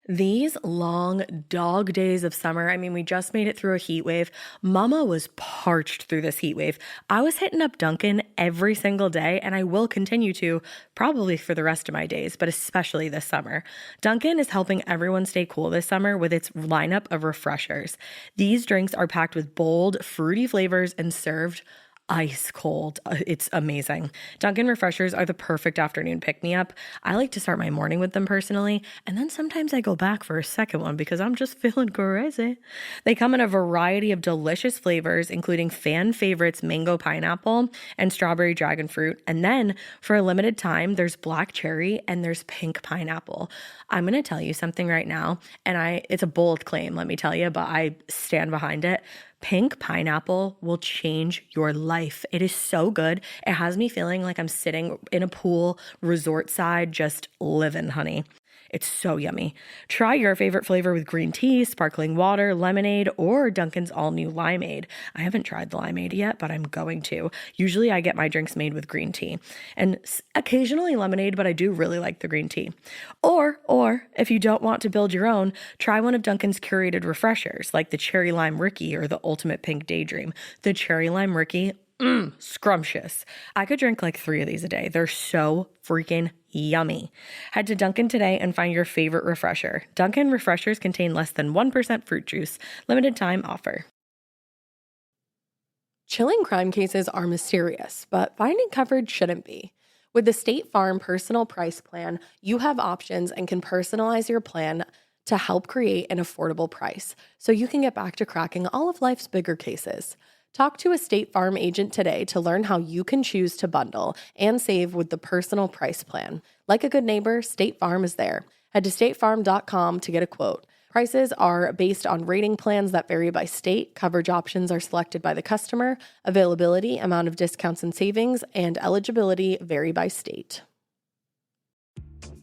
These long dog days of summer, I mean, we just made it through a heat wave. Mama was parched through this heat wave. I was hitting up Dunkin' every single day, and I will continue to probably for the rest of my days, but especially this summer. Dunkin' is helping everyone stay cool this summer with its lineup of refreshers. These drinks are packed with bold, fruity flavors and served ice cold. It's amazing. Dunkin' refreshers are the perfect afternoon pick-me-up. I like to start my morning with them personally, and then sometimes I go back for a second one because I'm just feeling crazy. They come in a variety of delicious flavors, including fan favorites mango pineapple and strawberry dragon fruit. And then for a limited time, there's black cherry and there's pink pineapple. I'm going to tell you something right now, and it's a bold claim, let me tell you, but I stand behind it. Pink pineapple will change your life. It is so good. It has me feeling like I'm sitting in a pool, resort side, just living, honey. It's so yummy. Try your favorite flavor with green tea, sparkling water, lemonade, or Dunkin's all-new limeade. I haven't tried the limeade yet, but I'm going to. Usually I get my drinks made with green tea and occasionally lemonade, but I do really like the green tea. Or if you don't want to build your own, try one of Dunkin's curated refreshers like the Cherry Lime Ricky or the Ultimate Pink Daydream. The Cherry Lime Ricky, scrumptious. I could drink like 3 of these a day. They're so freaking yummy. Head to Dunkin' today and find your favorite refresher. Dunkin' refreshers contain less than 1% fruit juice. Limited time offer. Chilling crime cases are mysterious, but finding coverage shouldn't be. With the State Farm Personal Price Plan, you have options and can personalize your plan to help create an affordable price so you can get back to cracking all of life's bigger cases. Talk to a State Farm agent today to learn how you can choose to bundle and save with the Personal Price Plan. Like a good neighbor, State Farm is there. Head to statefarm.com to get a quote. Prices are based on rating plans that vary by state. Coverage options are selected by the customer. Availability, amount of discounts and savings, and eligibility vary by state.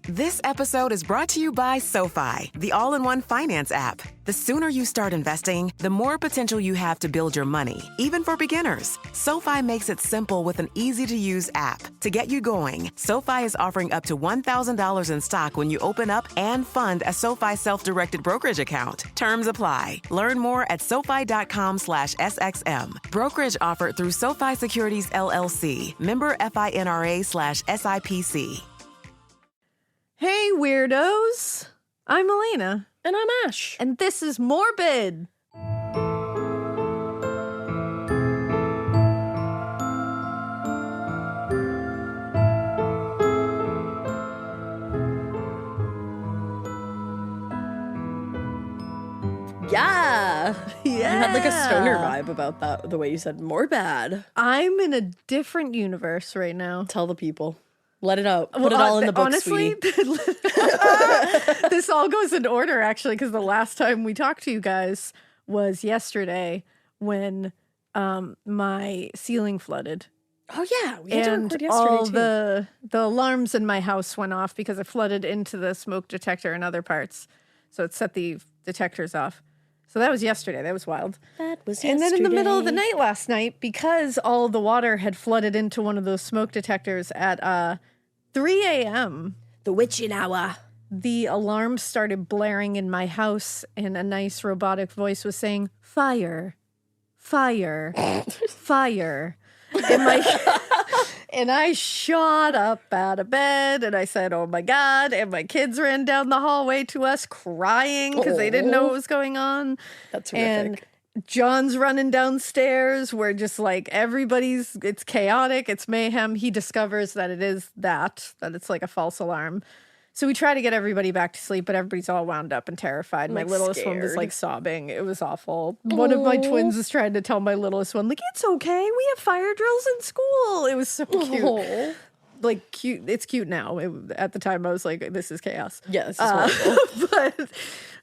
This episode is brought to you by SoFi, the all-in-one finance app. The sooner you start investing, the more potential you have to build your money, even for beginners. SoFi makes it simple with an easy-to-use app. To get you going, SoFi is offering up to $1,000 in stock when you open up and fund a SoFi self-directed brokerage account. Terms apply. Learn more at SoFi.com/SXM. Brokerage offered through SoFi Securities, LLC. Member FINRA/SIPC. Hey, weirdos. I'm Elena. And I'm Ash. And this is Morbid. Yeah. You had like a stoner vibe about that, the way you said more bad. I'm in a different universe right now. Tell the people. Let it out. Put it all in the book, honestly, this all goes in order, actually, because the last time we talked to you guys was yesterday when my ceiling flooded. Oh, yeah. We had to record yesterday, all too. the alarms in my house went off because it flooded into the smoke detector in other parts. So it set the detectors off. So that was yesterday. That was wild. That was And yesterday. then in the middle of the night last night, because all the water had flooded into one of those smoke detectors at 3 a.m., the witching hour. the alarm started blaring in my house, and a nice robotic voice was saying, "Fire, fire, fire." And I shot up out of bed, and I said, "Oh my God." And my kids ran down the hallway to us crying because they didn't know what was going on. That's horrific. And John's running downstairs. We're just like, it's chaotic. It's mayhem. He discovers that that it's like a false alarm. So we try to get everybody back to sleep, but everybody's all wound up and terrified. My littlest one was like sobbing. It was awful. One of my twins was trying to tell my littlest one, like, "It's okay. We have fire drills in school." It was so cute. Like, cute. It's cute now. At the time, I was like, this is chaos. Yeah, this is horrible. But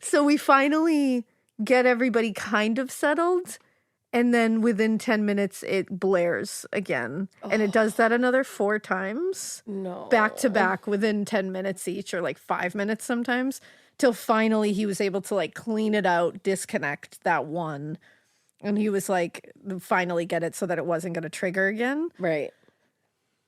so we finally get everybody kind of settled, and then within 10 minutes it blares again. And it does that another 4 times. No. Back to back within 10 minutes each, or like 5 minutes sometimes, till finally he was able to like clean it out, disconnect that one. And he was like, finally get it so that it wasn't going to trigger again. Right.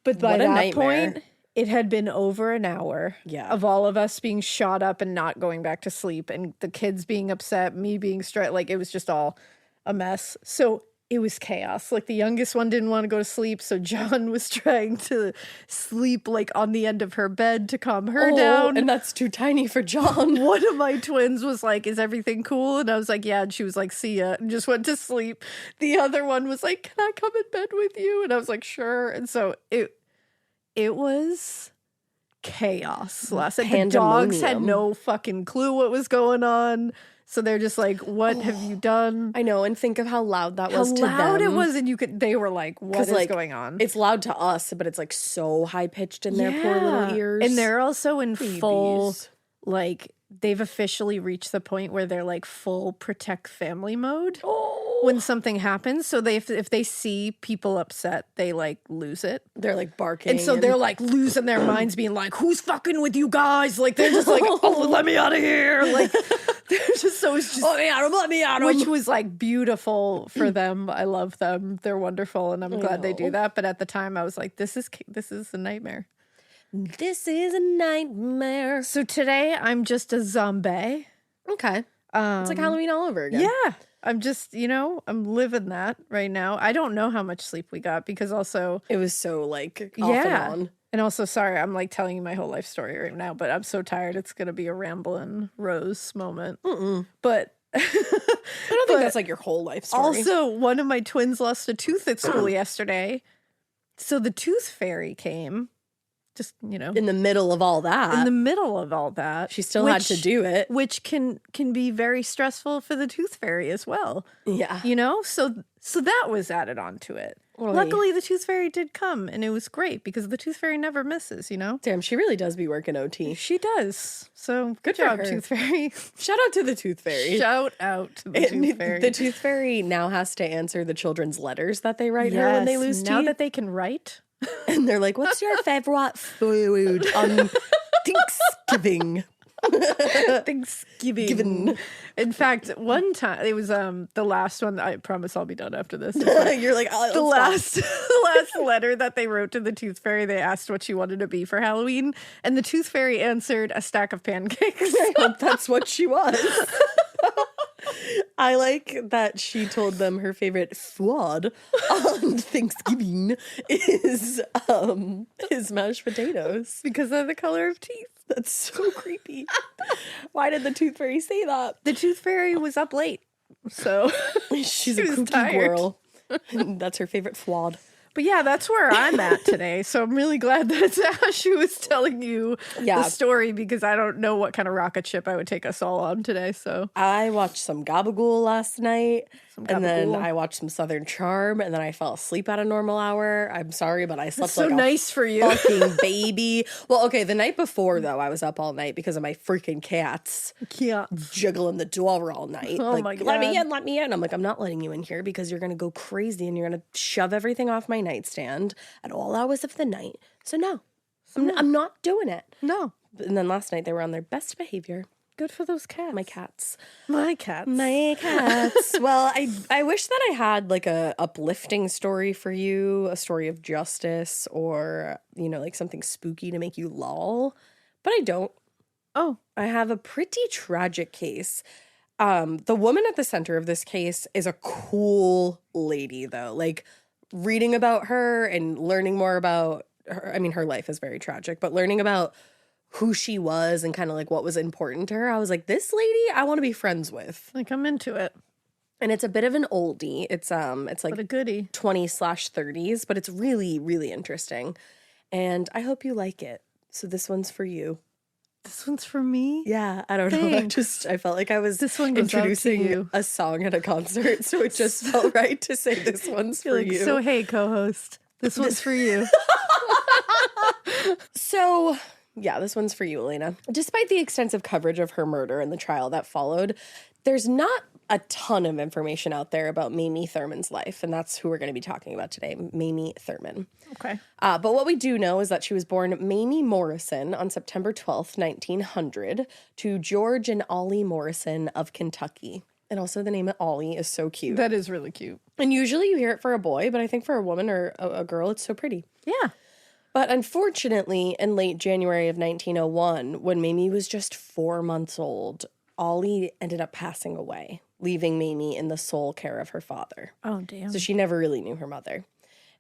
But by What a that nightmare. point, it had been over an hour of all of us being shot up and not going back to sleep, and the kids being upset, me being stressed. Like, it was just all a mess. So it was chaos. Like, the youngest one didn't want to go to sleep, so John was trying to sleep like on the end of her bed to calm her down. And that's too tiny for John. One of my twins was like, "Is everything cool?" And I was like, "Yeah." And she was like, "See ya," and just went to sleep. The other one was like, "Can I come in bed with you?" And I was like, "Sure." And so it was chaos last night. The dogs had no fucking clue what was going on. So they're just like, "What have you done?" I know, and think of how loud that was to them. How loud it was, and they were like, "What is going on?" It's loud to us, but it's like so high pitched in their poor little ears. And they're also in full, like, they've officially reached the point where they're like full protect family mode when something happens. So if they see people upset, they like lose it. They're like barking. And so they're like losing their minds, being like, "Who's fucking with you guys?" Like, they're just like, "Oh, let me out of here." Like, they're just so, it's just, let me out of which was like beautiful for them. I love them. They're wonderful. And I'm glad they do that. But at the time I was like, this is a nightmare. This is a nightmare. So today I'm just a zombie. Okay. It's like Halloween all over again. Yeah. I'm just, I'm living that right now. I don't know how much sleep we got because also it was so like off and on. And also, sorry, I'm like telling you my whole life story right now, but I'm so tired. It's going to be a ramblin' Rose moment. But I don't think that's like your whole life story. Also, one of my twins lost a tooth at school yesterday. So the tooth fairy came. Just, in the middle of all that. In the middle of all that. She still had to do it. Which can be very stressful for the tooth fairy as well. Yeah. So that was added onto it. Really? Luckily, the tooth fairy did come, and it was great because the tooth fairy never misses, Damn, she really does be working OT. She does. So good job, her. Tooth fairy. Shout out to the tooth fairy. Shout out to the tooth fairy. The tooth fairy now has to answer the children's letters that they write her when they lose teeth. Now that they can write. And they're like, "What's your favorite food on Thanksgiving?" Thanksgiving. In fact, one time it was the last one. I promise I'll be done after this. You're like, "Oh, the last letter that they wrote to the tooth fairy. They asked what she wanted to be for Halloween, and the tooth fairy answered a stack of pancakes. I hope that's what she was. I like that she told them her favorite food on Thanksgiving is mashed potatoes. Because they're the color of teeth. That's so creepy. Why did the tooth fairy say that? The tooth fairy was up late. So she's a kooky girl. That's her favorite food. But yeah, that's where I'm at today. So I'm really glad that Ash was telling you the story because I don't know what kind of rocket ship I would take us all on today. So I watched some Gabagool last night. And then I watched some Southern Charm, and then I fell asleep at a normal hour. I'm sorry, but I slept so like nice for you. Fucking baby. Well, okay, the night before, though, I was up all night because of my freaking cats. Jiggling the door all night. Oh like, my God. Let me in. I'm like, "I'm not letting you in here because you're going to go crazy and you're going to shove everything off my nightstand at all hours of the night. So no, I'm not doing it." No. And then last night, they were on their best behavior. Good for those cats. My cats. My cats. My cats. Well, I wish that I had like a uplifting story for you, a story of justice, or, like something spooky to make you loll. But I don't. Oh. I have a pretty tragic case. The woman at the center of this case is a cool lady, though. Like, reading about her and learning more about her. I mean, her life is very tragic, but learning about who she was and kind of like what was important to her, I was like, this lady I want to be friends with. Like, I'm into it. And it's a bit of an oldie. It's like a goodie. 20/30s, but it's really, really interesting. And I hope you like it. So this one's for you. This one's for me? Yeah, I don't know. I felt like I was introducing a song at a concert, so it just felt right to say this one's for you. So hey, co-host, this one's for you. So yeah, this one's for you, Elena. Despite the extensive coverage of her murder and the trial that followed, there's not a ton of information out there about Mamie Thurman's life, and that's who we're going to be talking about today, Mamie Thurman. Okay. But what we do know is that she was born Mamie Morrison on September 12th, 1900, to George and Ollie Morrison of Kentucky. And also the name of Ollie is so cute. That is really cute. And usually you hear it for a boy, but I think for a woman or a girl, it's so pretty. Yeah. But unfortunately, in late January of 1901, when Mamie was just 4 months old, Ollie ended up passing away, leaving Mamie in the sole care of her father. Oh, damn. So she never really knew her mother.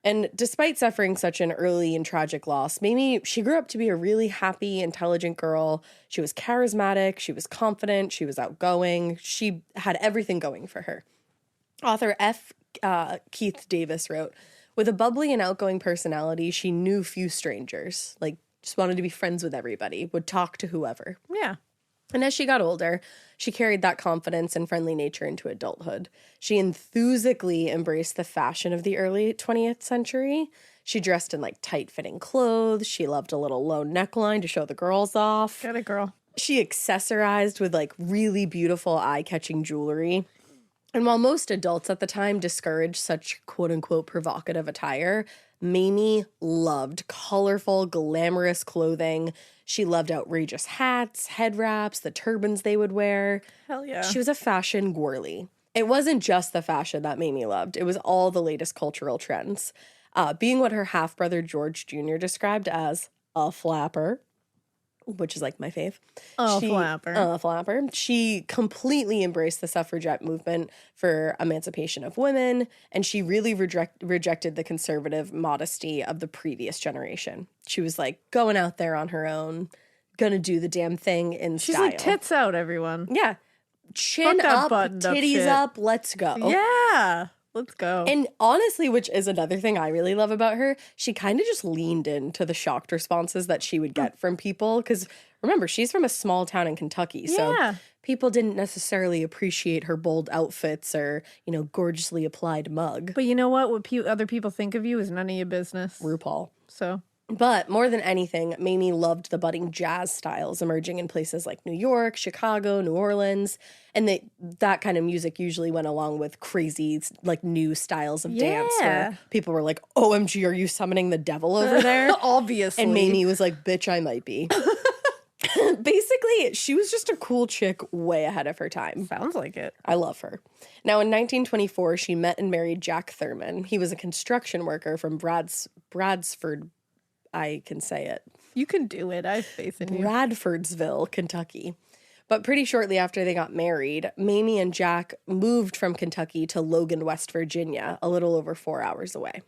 And despite suffering such an early and tragic loss, Mamie, she grew up to be a really happy, intelligent girl. She was charismatic, she was confident, she was outgoing. She had everything going for her. Author Keith Davis wrote, with a bubbly and outgoing personality, she knew few strangers, like just wanted to be friends with everybody, would talk to whoever. Yeah. And as she got older, she carried that confidence and friendly nature into adulthood. She enthusiastically embraced the fashion of the early 20th century. She dressed in like tight-fitting clothes. She loved a little low neckline to show the girls off. Get it, girl. She accessorized with like really beautiful eye-catching jewelry. And while most adults at the time discouraged such quote-unquote provocative attire, Mamie loved colorful, glamorous clothing. She loved outrageous hats, head wraps, the turbans they would wear. Hell yeah. She was a fashion girly. It wasn't just the fashion that Mamie loved. It was all the latest cultural trends. Being what her half-brother George Jr. described as a flapper, which is like my fave. Flapper. She completely embraced the suffragette movement for emancipation of women, and she really rejected the conservative modesty of the previous generation. She was like going out there on her own, gonna do the damn thing in She's style. like, tits out, everyone. Yeah. Chin Fuck that up, buttoned up titties shit. up, let's go. Yeah. Let's go. And honestly, which is another thing I really love about her, she kind of just leaned into the shocked responses that she would get from people. Because remember, she's from a small town in Kentucky. So Yeah. people didn't necessarily appreciate her bold outfits or, gorgeously applied mug. But you know what? What other people think of you is none of your business. RuPaul. So But more than anything, Mamie loved the budding jazz styles emerging in places like New York, Chicago, New Orleans, and that kind of music usually went along with crazy, like, new styles of dance where people were like, OMG, are you summoning the devil over there? obviously. And Mamie was like, bitch, I might be. Basically, she was just a cool chick way ahead of her time. Sounds like it. I love her. Now, in 1924, she met and married Jack Thurman. He was a construction worker from Bradsford, I can say it. You can do it. I have faith in you. Bradfordsville, Kentucky. But pretty shortly after they got married, Mamie and Jack moved from Kentucky to Logan, West Virginia, a little over 4 hours away.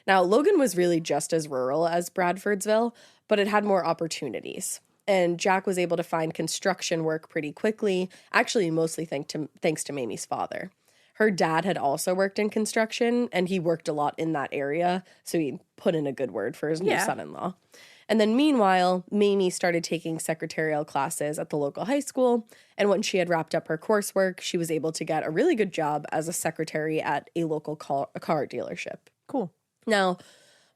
Now, Logan was really just as rural as Bradfordsville, but it had more opportunities. And Jack was able to find construction work pretty quickly, actually mostly thanks to Mamie's father. Her dad had also worked in construction, and he worked a lot in that area, so he put in a good word for his new son-in-law. And then meanwhile, Mamie started taking secretarial classes at the local high school, and once she had wrapped up her coursework, she was able to get a really good job as a secretary at a local car dealership. Cool. Now,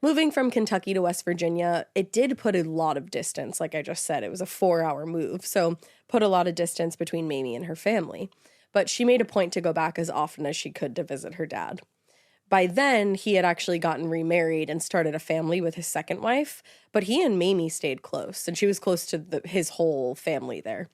moving from Kentucky to West Virginia, it did put a lot of distance. Like I just said, it was a 4-hour move, so put a lot of distance between Mamie and her family. But she made a point to go back as often as she could to visit her dad. By then, he had actually gotten remarried and started a family with his second wife, but he and Mamie stayed close, and she was close to his whole family there.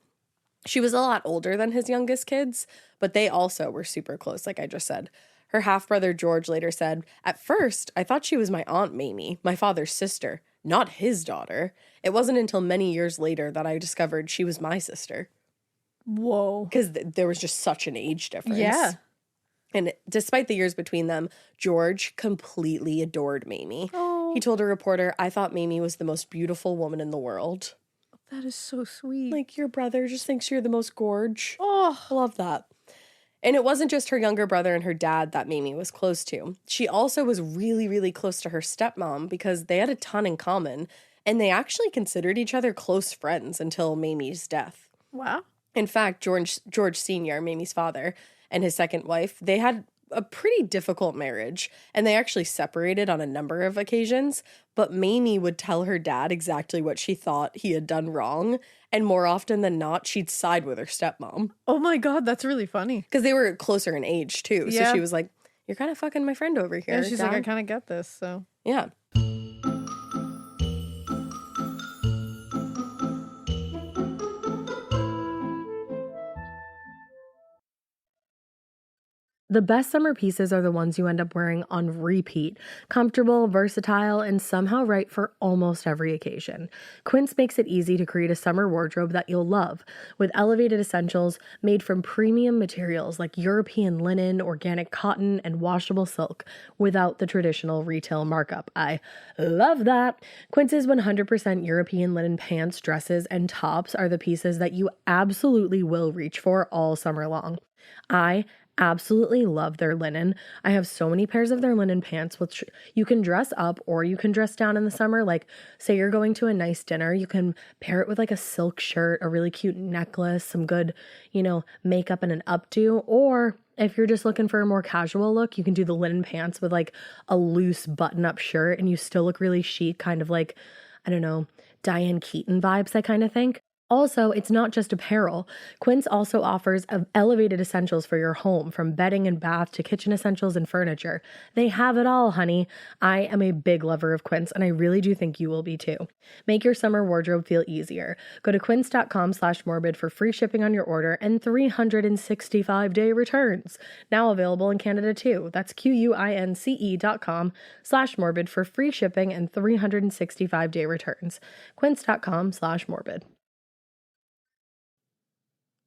She was a lot older than his youngest kids, but they also were super close, like I just said. Her half-brother George later said, "At first, I thought she was my Aunt Mamie, my father's sister, not his daughter. It wasn't until many years later that I discovered she was my sister." Whoa. Because there was just such an age difference. Yeah. And despite the years between them, George completely adored Mamie. Oh. He told a reporter, "I thought Mamie was the most beautiful woman in the world." That is so sweet. Like, your brother just thinks you're the most gorge. Oh. I love that. And it wasn't just her younger brother and her dad that Mamie was close to. She also was really, really close to her stepmom because they had a ton in common, and they actually considered each other close friends until Mamie's death. Wow. In fact, George Sr., Mamie's father, and his second wife, they had a pretty difficult marriage, and they actually separated on a number of occasions, but Mamie would tell her dad exactly what she thought he had done wrong, and more often than not, she'd side with her stepmom. Oh my God, that's really funny. Because they were closer in age, too, so she was like, "You're kind of fucking my friend over here." Yeah, she's like, Dad." I kind of get this, so. Yeah. The best summer pieces are the ones you end up wearing on repeat, comfortable, versatile, and somehow right for almost every occasion. Quince makes it easy to create a summer wardrobe that you'll love, with elevated essentials made from premium materials like European linen, organic cotton, and washable silk, without the traditional retail markup. I love that! Quince's 100% European linen pants, dresses, and tops are the pieces that you absolutely will reach for all summer long. I absolutely love their linen. I have so many pairs of their linen pants, which you can dress up or you can dress down in the summer. Like, say you're going to a nice dinner, you can pair it with like a silk shirt, a really cute necklace, some good, makeup and an updo. Or if you're just looking for a more casual look, you can do the linen pants with like a loose button-up shirt and you still look really chic, kind of like, I don't know, Diane Keaton vibes, I kind of think. Also, it's not just apparel. Quince also offers elevated essentials for your home, from bedding and bath to kitchen essentials and furniture. They have it all, honey. I am a big lover of Quince, and I really do think you will be too. Make your summer wardrobe feel easier. Go to quince.com/morbid for free shipping on your order and 365-day returns. Now available in Canada too. That's QUINCE.com/morbid for free shipping and 365-day returns. Quince.com/morbid.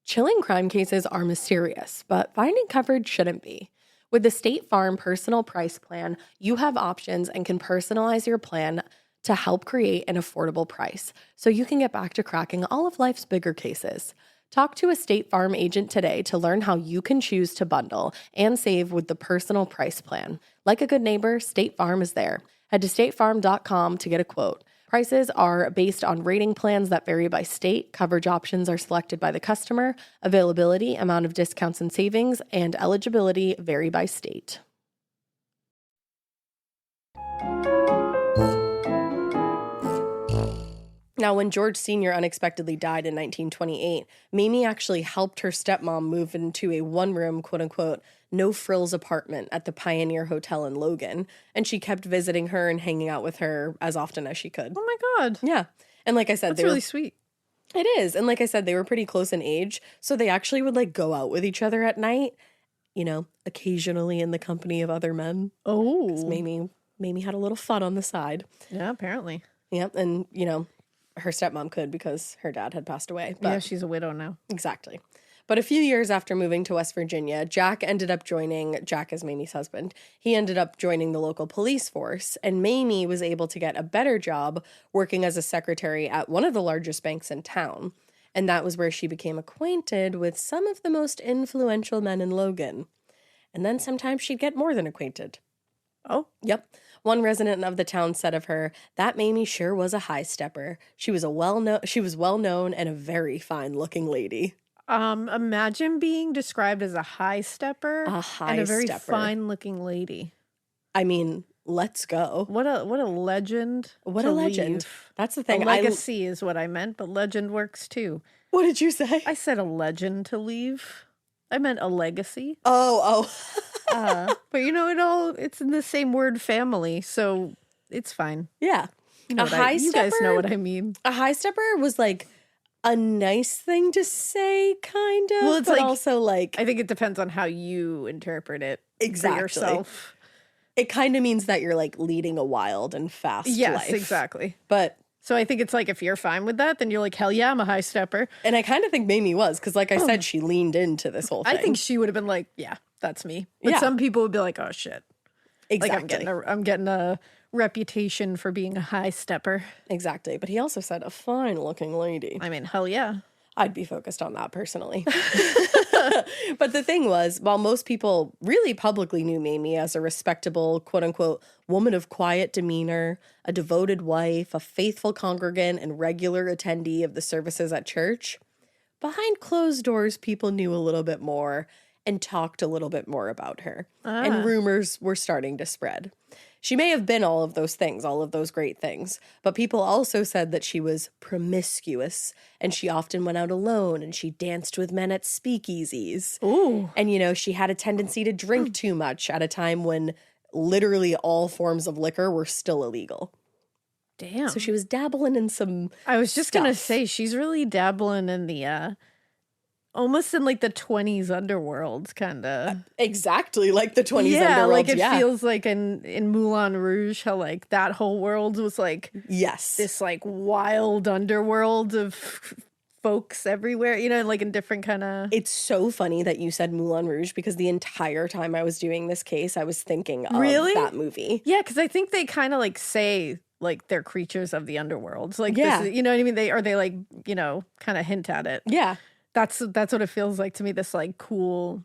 Chilling crime cases are mysterious, but finding coverage shouldn't be. With the State Farm Personal Price Plan, you have options and can personalize your plan to help create an affordable price so you can get back to cracking all of life's bigger cases. Talk to a State Farm agent today to learn how you can choose to bundle and save with the Personal Price Plan. Like a good neighbor, State Farm is there. Head to statefarm.com to get a quote. Prices are based on rating plans that vary by state. Coverage options are selected by the customer. Availability, amount of discounts and savings, and eligibility vary by state. Now, when George Sr. unexpectedly died in 1928, Mamie actually helped her stepmom move into a one-room, quote-unquote, no-frills apartment at the Pioneer Hotel in Logan, and she kept visiting her and hanging out with her as often as she could. Oh my God. Yeah. And like I said, That's really sweet. It is. And like I said, they were pretty close in age, so they actually would like go out with each other at night, occasionally in the company of other men. Oh. 'Cause Mamie had a little fun on the side. Yeah, apparently. Yep. And, her stepmom could because her dad had passed away. But yeah, she's a widow now. Exactly. But a few years after moving to West Virginia, Jack is Mamie's husband. He ended up joining the local police force, and Mamie was able to get a better job working as a secretary at one of the largest banks in town. And that was where she became acquainted with some of the most influential men in Logan. And then sometimes she'd get more than acquainted. Oh? Yep. One resident of the town said of her, that Mamie sure was a high stepper. She was well known and a very fine looking lady. Imagine being described as a high stepper and a very fine looking lady. I mean, let's go. What a legend. What a legend. Leave. That's the thing. A legacy is what I meant, but legend works too. What did you say? I said a legend to leave. I meant a legacy. Oh. But it's in the same word family, so it's fine. Yeah. You guys know what I mean. A high stepper was like a nice thing to say, kind of. Well, it's but like, also like, I think it depends on how you interpret it. Exactly. For yourself. It kind of means that you're like leading a wild and fast life. Yes, exactly. But so I think it's like, if you're fine with that, then you're like, hell yeah, I'm a high stepper. And I kind of think Mamie was, because like I said, she leaned into this whole thing. I think she would have been like, yeah, that's me. But some people would be like, oh shit. Exactly. Like I'm getting a reputation for being a high stepper. Exactly. But he also said a fine looking lady. I mean, hell yeah. I'd be focused on that personally. But the thing was, while most people really publicly knew Mamie as a respectable, quote unquote, woman of quiet demeanor, a devoted wife, a faithful congregant, and regular attendee of the services at church, behind closed doors, people knew a little bit more and talked a little bit more about her. And rumors were starting to spread. She may have been all of those things, all of those great things, but people also said that she was promiscuous, and she often went out alone, and she danced with men at speakeasies. Ooh. And, she had a tendency to drink too much at a time when literally all forms of liquor were still illegal. Damn. So she was dabbling in some I was just going to say, she's really dabbling in the almost in like the 20s underworld kind of. Exactly like the 20s Yeah, underworld. like it feels like in Moulin Rouge how like that whole world was like Yes. this like wild underworld of folks everywhere, you know, like in different kind of. It's so funny that you said Moulin Rouge because the entire time I was doing this case, I was thinking of Really? that movie. Yeah, because I think they kind of like say like they're creatures of the underworld. Like, Yeah. this is, you know what I mean? They like, you know, kind of hint at it. Yeah. That's what it feels like to me. This like cool,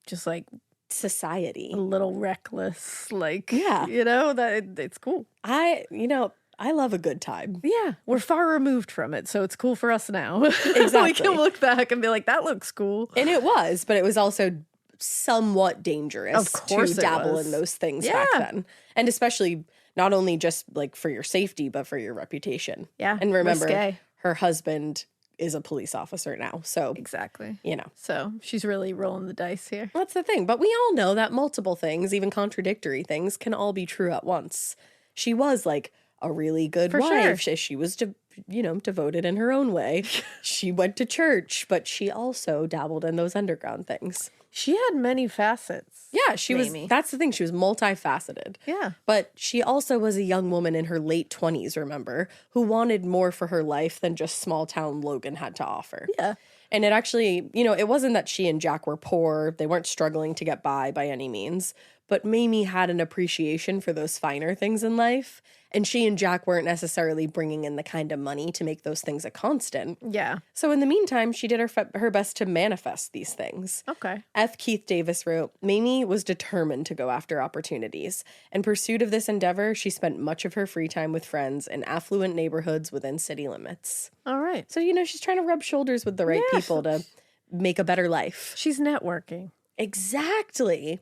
just like Society. a little reckless, like, Yeah. you know, it's cool. I love a good time. Yeah, we're far removed from it, so it's cool for us now. Exactly. We can look back and be like, that looks cool. And it was, but it was also somewhat dangerous Of course to it dabble was. in those things Yeah. back then. And especially not only just like for your safety, but for your reputation. Yeah, And remember, risque. her husband is a police officer now. So, Exactly. you know. So she's really rolling the dice here. That's the thing. But we all know that multiple things, even contradictory things, can all be true at once. She was like a really good For wife. sure. She was, devoted in her own way. She went to church, but she also dabbled in those underground things. She had many facets. Yeah, she Mamie. was. That's the thing. She was multifaceted. Yeah. But she also was a young woman in her late 20s, remember, who wanted more for her life than just small town Logan had to offer. Yeah. And it actually, it wasn't that she and Jack were poor. They weren't struggling to get by any means. But Mamie had an appreciation for those finer things in life. And she and Jack weren't necessarily bringing in the kind of money to make those things a constant. Yeah. So in the meantime, she did her best to manifest these things. Okay. F. Keith Davis wrote, Mamie was determined to go after opportunities. In pursuit of this endeavor, she spent much of her free time with friends in affluent neighborhoods within city limits. All right. So, she's trying to rub shoulders with the right Yeah. people to make a better life. She's networking. Exactly.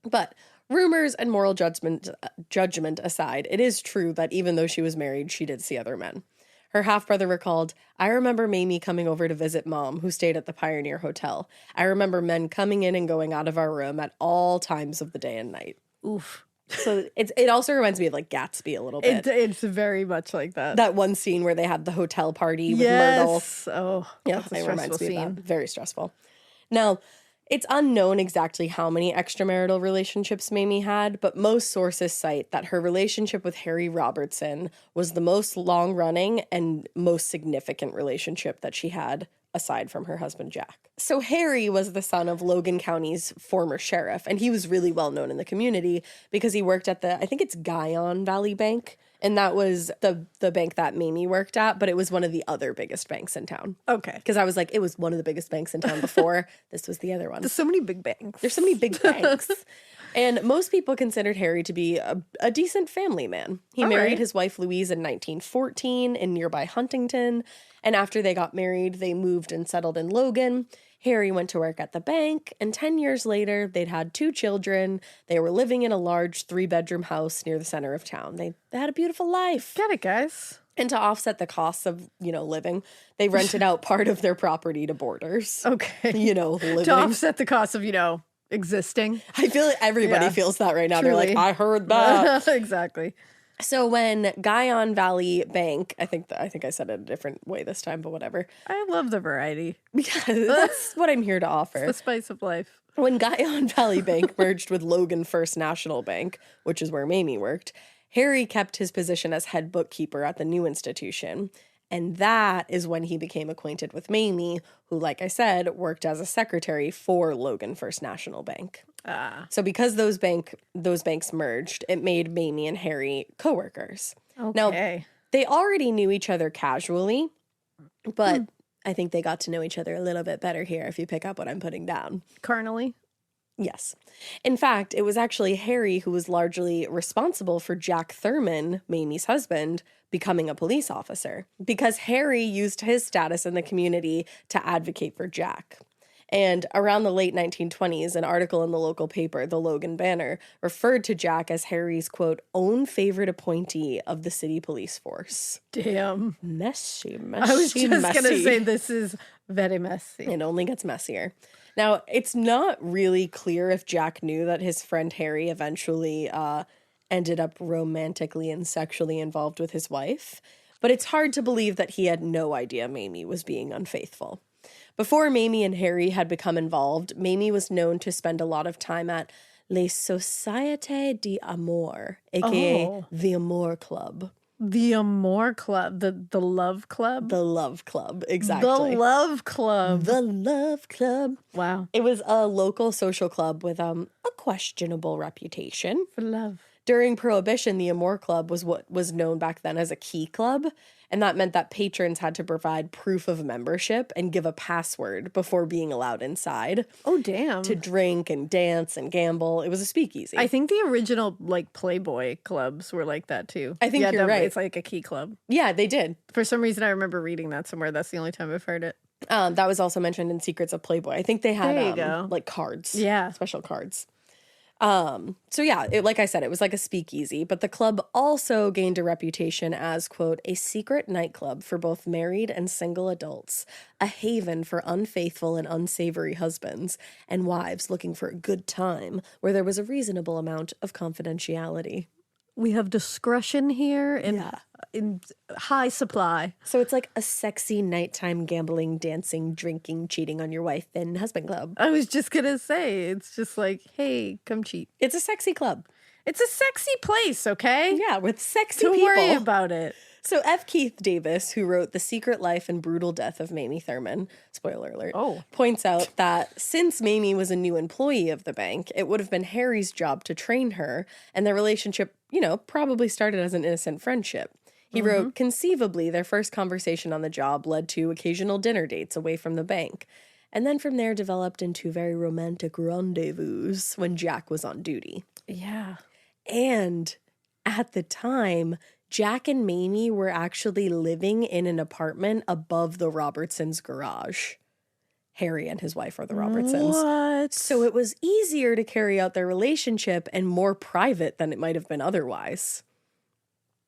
But rumors and moral judgment aside, it is true that even though she was married, she did see other men. Her half-brother recalled, I remember Mamie coming over to visit Mom, who stayed at the Pioneer Hotel. I remember men coming in and going out of our room at all times of the day and night. Oof. So it also reminds me of like Gatsby a little bit. It's very much like that. That one scene where they had the hotel party with Myrtle. Yes. Oh, Yeah, that's a it stressful reminds me scene. of that. Very stressful. Now, it's unknown exactly how many extramarital relationships Mamie had, but most sources cite that her relationship with Harry Robertson was the most long-running and most significant relationship that she had, aside from her husband Jack. So Harry was the son of Logan County's former sheriff, and he was really well known in the community because he worked at I think it's Guyon Valley Bank, and that was the bank that Mamie worked at, but it was one of the other biggest banks in town. Okay. Because I was like, it was one of the biggest banks in town before. This was the other one. There's so many big banks. There's so many big banks. And most people considered Harry to be a decent family man. He All married right. his wife Louise in 1914 in nearby Huntington. And after they got married, they moved and settled in Logan. Harry went to work at the bank, and 10 years later, they'd had 2 children. They were living in a large 3-bedroom house near the center of town. They had a beautiful life. Get it, guys. And to offset the costs of, living, they rented out part of their property to boarders. Okay. Living. To offset the cost of, existing. I feel like everybody Yeah. feels that right now. Truly. They're like, I heard that. Exactly. So when Guyon Valley Bank, I think I said it a different way this time, but whatever. I love the variety. Yeah, that's what I'm here to offer. The spice of life. When Guyon Valley Bank merged with Logan First National Bank, which is where Mamie worked, Harry kept his position as head bookkeeper at the new institution. And that is when he became acquainted with Mamie, who, like I said, worked as a secretary for Logan First National Bank. So because those banks merged, it made Mamie and Harry coworkers. Okay. Now, they already knew each other casually, but I think they got to know each other a little bit better here if you pick up what I'm putting down. Carnally. Yes. In fact, it was actually Harry who was largely responsible for Jack Thurman, Mamie's husband, becoming a police officer, because Harry used his status in the community to advocate for Jack. And around the late 1920s, an article in the local paper, the Logan Banner, referred to Jack as Harry's, quote, own favorite appointee of the city police force. Damn. Messy. I was just going to say this is very messy. It only gets messier. Now, it's not really clear if Jack knew that his friend Harry eventually ended up romantically and sexually involved with his wife, but it's hard to believe that he had no idea Mamie was being unfaithful. Before Mamie and Harry had become involved, Mamie was known to spend a lot of time at Les Sociétés d'Amour, aka the Amour Club. The Amour Club, the Love Club? The Love Club, exactly. The Love Club. The Love Club. Wow. It was a local social club with a questionable reputation. For love. During Prohibition, the Amour Club was what was known back then as a key club, and that meant that patrons had to provide proof of membership and give a password before being allowed inside. Oh, damn. To drink and dance and gamble. It was a speakeasy. I think the original, like, Playboy clubs were like that, too. I think you're right. It's like a key club. Yeah, they did. For some reason, I remember reading that somewhere. That's the only time I've heard it. That was also mentioned in Secrets of Playboy. I think they had, There you go. like, cards. Yeah. Special cards. So yeah, like I said, it was like a speakeasy, but the club also gained a reputation as, quote, a secret nightclub for both married and single adults, a haven for unfaithful and unsavory husbands, and wives looking for a good time where there was a reasonable amount of confidentiality. We have discretion here in high supply. So it's like a sexy nighttime gambling, dancing, drinking, cheating on your wife and husband club. I was just going to say, it's just like, hey, come cheat. It's a sexy club. It's a sexy place, okay? Yeah, with sexy Don't people. worry about it. So F. Keith Davis, who wrote The Secret Life and Brutal Death of Mamie Thurman, spoiler alert, points out that since Mamie was a new employee of the bank, it would have been Harry's job to train her, and their relationship, probably started as an innocent friendship. He wrote, conceivably, their first conversation on the job led to occasional dinner dates away from the bank, and then from there developed into very romantic rendezvous when Jack was on duty. Yeah. And at the time, Jack and Mamie were actually living in an apartment above the Robertsons' garage. Harry and his wife are the Robertsons. What? So it was easier to carry out their relationship and more private than it might have been otherwise.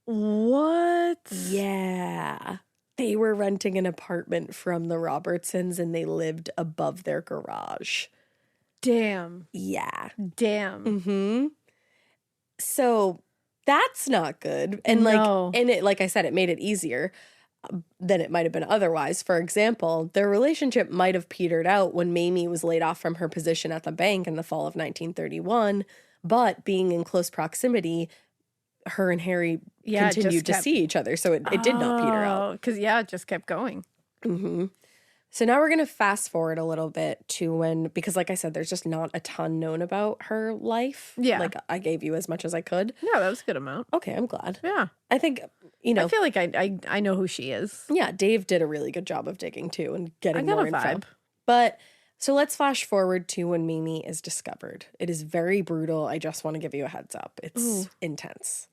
What? Yeah. They were renting an apartment from the Robertsons and they lived above their garage. Damn. Yeah. Damn. Mm-hmm. So that's not good. And like I said, it made it easier than it might have been otherwise. For example, their relationship might have petered out when Mamie was laid off from her position at the bank in the fall of 1931, but being in close proximity, her and Harry continued to see each other, so it did not peter out. Because, it just kept going. Mm-hmm. So now we're going to fast forward a little bit to because like I said, there's just not a ton known about her life. Yeah. Like I gave you as much as I could. Yeah, that was a good amount. Okay, I'm glad. Yeah. I think, I feel like I know who she is. Yeah, Dave did a really good job of digging too and getting more info. Vibe. But so let's flash forward to when Mamie is discovered. It is very brutal. I just want to give you a heads up. It's intense.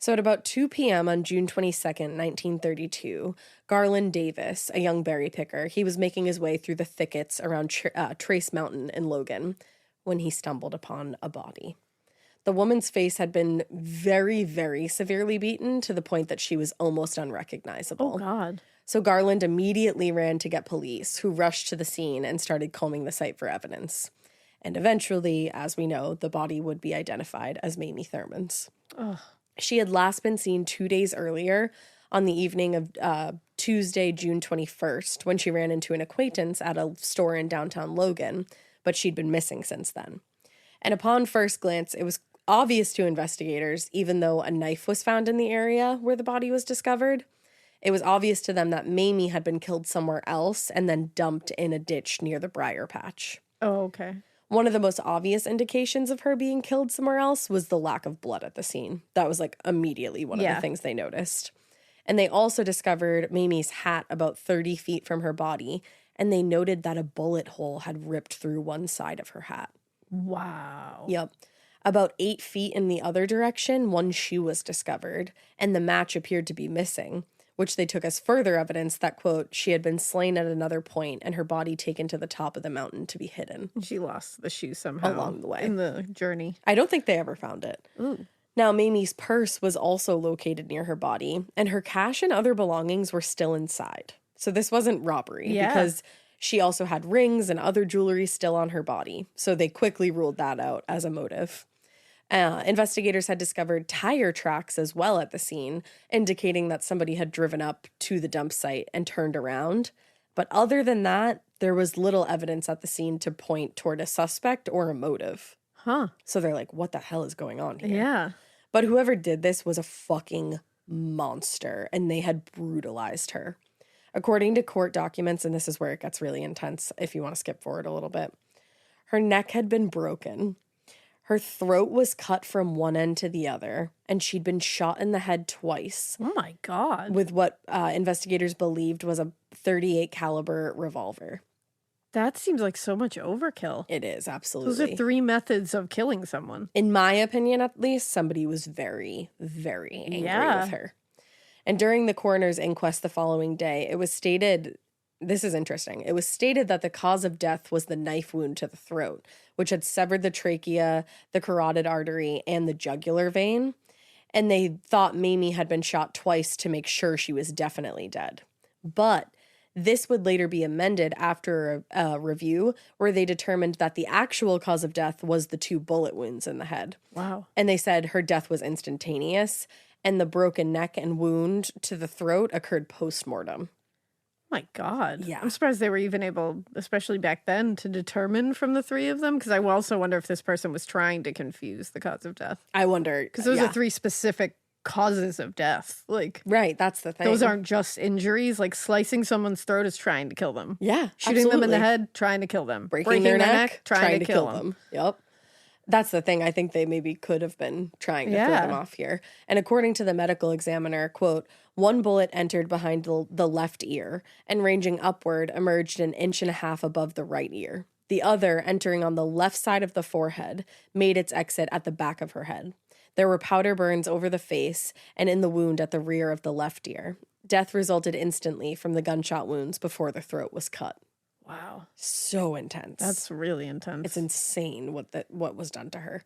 So at about 2 p.m. on June 22nd, 1932, Garland Davis, a young berry picker, he was making his way through the thickets around Trace Mountain in Logan when he stumbled upon a body. The woman's face had been very, very severely beaten to the point that she was almost unrecognizable. Oh, God. So Garland immediately ran to get police, who rushed to the scene and started combing the site for evidence. And eventually, as we know, the body would be identified as Mamie Thurman's. Ugh. She had last been seen 2 days earlier on the evening of Tuesday, June 21st, when she ran into an acquaintance at a store in downtown Logan, but she'd been missing since then. And upon first glance, it was obvious to investigators, even though a knife was found in the area where the body was discovered, it was obvious to them that Mamie had been killed somewhere else and then dumped in a ditch near the briar patch. Oh, okay. One of the most obvious indications of her being killed somewhere else was the lack of blood at the scene. That was like immediately one of the things they noticed. And they also discovered Mamie's hat about 30 feet from her body, and they noted that a bullet hole had ripped through one side of her hat. Wow. Yep. About 8 feet in the other direction, one shoe was discovered, and the match appeared to be missing, which they took as further evidence that, quote, she had been slain at another point and her body taken to the top of the mountain to be hidden. She lost the shoe somehow along the way. In the journey. I don't think they ever found it. Ooh. Now, Mamie's purse was also located near her body, and her cash and other belongings were still inside. So this wasn't robbery because she also had rings and other jewelry still on her body. So they quickly ruled that out as a motive. Investigators had discovered tire tracks as well at the scene, indicating that somebody had driven up to the dump site and turned around. But other than that, there was little evidence at the scene to point toward a suspect or a motive. Huh. So they're like, what the hell is going on here? Yeah. But whoever did this was a fucking monster, and they had brutalized her. According to court documents, and this is where it gets really intense if you want to skip forward a little bit, her neck had been broken. Her throat was cut from one end to the other, and she'd been shot in the head twice Oh my God. with what investigators believed was a .38 caliber revolver. That seems like so much overkill. It is, absolutely. Those are 3 methods of killing someone. In my opinion, at least, somebody was very, very angry with her. And during the coroner's inquest the following day, it was stated, this is interesting, it was stated that the cause of death was the knife wound to the throat, which had severed the trachea, the carotid artery, and the jugular vein. And they thought Mamie had been shot twice to make sure she was definitely dead. But this would later be amended after a review where they determined that the actual cause of death was the 2 bullet wounds in the head. Wow. And they said her death was instantaneous, and the broken neck and wound to the throat occurred post-mortem. My God. Yeah. I'm surprised they were even able, especially back then, to determine from the 3 of them. Because I also wonder if this person was trying to confuse the cause of death. I wonder. Because those are 3 specific causes of death. Like, right, that's the thing. those aren't just injuries. Like, slicing someone's throat is trying to kill them. Yeah, Shooting them in the head, trying to kill them. Breaking their neck, trying to kill them. Yep. That's the thing. I think they maybe could have been trying to throw them off here. And according to the medical examiner, quote, 1 bullet entered behind the left ear and ranging upward emerged 1.5 inches above the right ear. The other, entering on the left side of the forehead, made its exit at the back of her head. There were powder burns over the face and in the wound at the rear of the left ear. Death resulted instantly from the gunshot wounds before the throat was cut. Wow. So intense. That's really intense. It's insane what was done to her.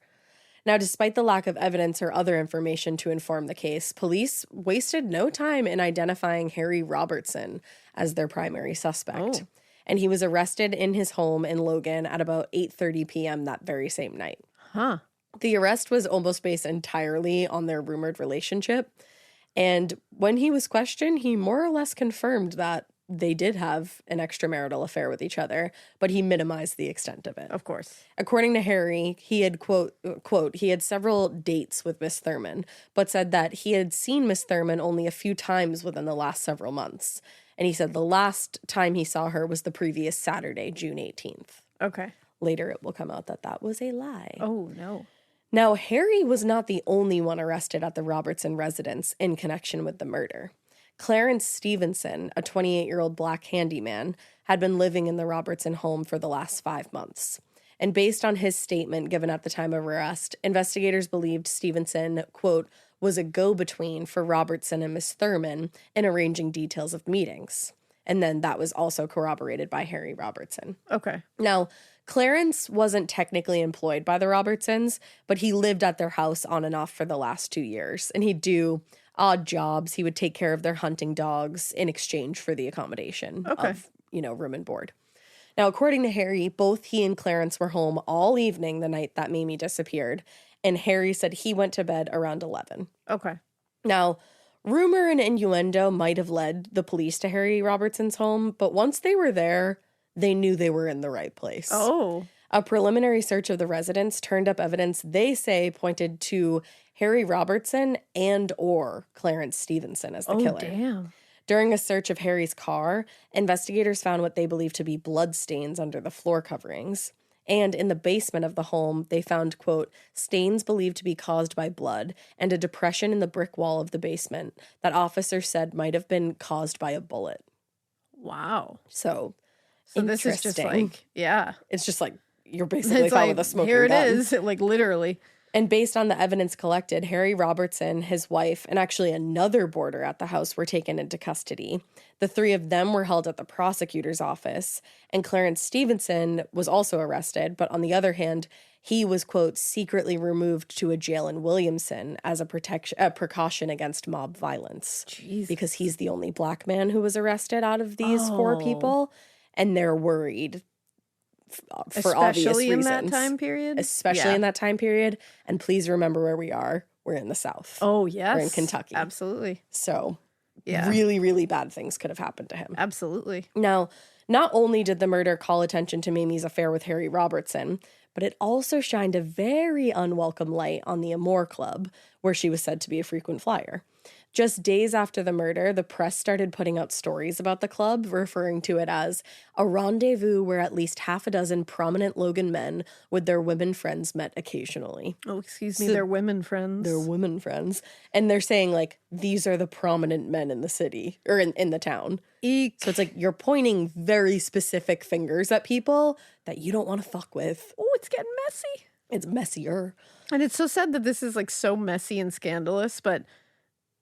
Now, despite the lack of evidence or other information to inform the case, police wasted no time in identifying Harry Robertson as their primary suspect. Oh. And he was arrested in his home in Logan at about 8:30 p.m. that very same night. Huh. The arrest was almost based entirely on their rumored relationship. And when he was questioned, he more or less confirmed that they did have an extramarital affair with each other, but he minimized the extent of it. Of course. According to Harry, he had, quote, he had several dates with Miss Thurman, but said that he had seen Miss Thurman only a few times within the last several months. And he said the last time he saw her was the previous Saturday, June 18th. Okay. Later, it will come out that that was a lie. Oh, no. Now, Harry was not the only one arrested at the Robertson residence in connection with the murder. Clarence Stephenson, a 28-year-old black handyman, had been living in the Robertson home for the last 5 months. And based on his statement given at the time of arrest, investigators believed Stephenson, quote, was a go-between for Robertson and Miss Thurman in arranging details of meetings. And then that was also corroborated by Harry Robertson. Okay. Now, Clarence wasn't technically employed by the Robertsons, but he lived at their house on and off for the last 2 years. And he'd do odd jobs. He would take care of their hunting dogs in exchange for the accommodation of, room and board. Now, according to Harry, both he and Clarence were home all evening the night that Mamie disappeared. And Harry said he went to bed around 11. Okay. Now, rumor and innuendo might have led the police to Harry Robertson's home, but once they were there, they knew they were in the right place. Oh. A preliminary search of the residence turned up evidence they say pointed to Harry Robertson and or Clarence Stephenson as the killer. Oh, damn. During a search of Harry's car, investigators found what they believed to be blood stains under the floor coverings. And in the basement of the home, they found, quote, stains believed to be caused by blood and a depression in the brick wall of the basement that officers said might have been caused by a bullet. Wow. So this is just like, yeah. It's just like, you're basically found with a smoking here gun. it is, like literally. And based on the evidence collected, Harry Robertson, his wife, and actually another boarder at the house were taken into custody. The 3 of them were held at the prosecutor's office, and Clarence Stephenson was also arrested, but on the other hand, he was, quote, secretly removed to a jail in Williamson as a precaution against mob violence. Jeez. Because he's the only black man who was arrested out of these 4 people, and they're worried for obvious reasons. Especially in that time period? Especially in that time period. And please remember where we are. We're in the South. Oh, yes. We're in Kentucky. Absolutely. So really, really bad things could have happened to him. Absolutely. Now, Not only did the murder call attention to Mamie's affair with Harry Robertson, but it also shined a very unwelcome light on the Amour Club, where she was said to be a frequent flyer. Just days after the murder, the press started putting out stories about the club, referring to it as a rendezvous where at least half a dozen prominent Logan men with their women friends met occasionally. Oh, excuse me, they're women friends. They're women friends. And they're saying, like, these are the prominent men in the city, or in the town. Eek. So it's like you're pointing very specific fingers at people that you don't want to fuck with. Oh, it's getting messy. It's messier. And it's so sad that this is like so messy and scandalous, but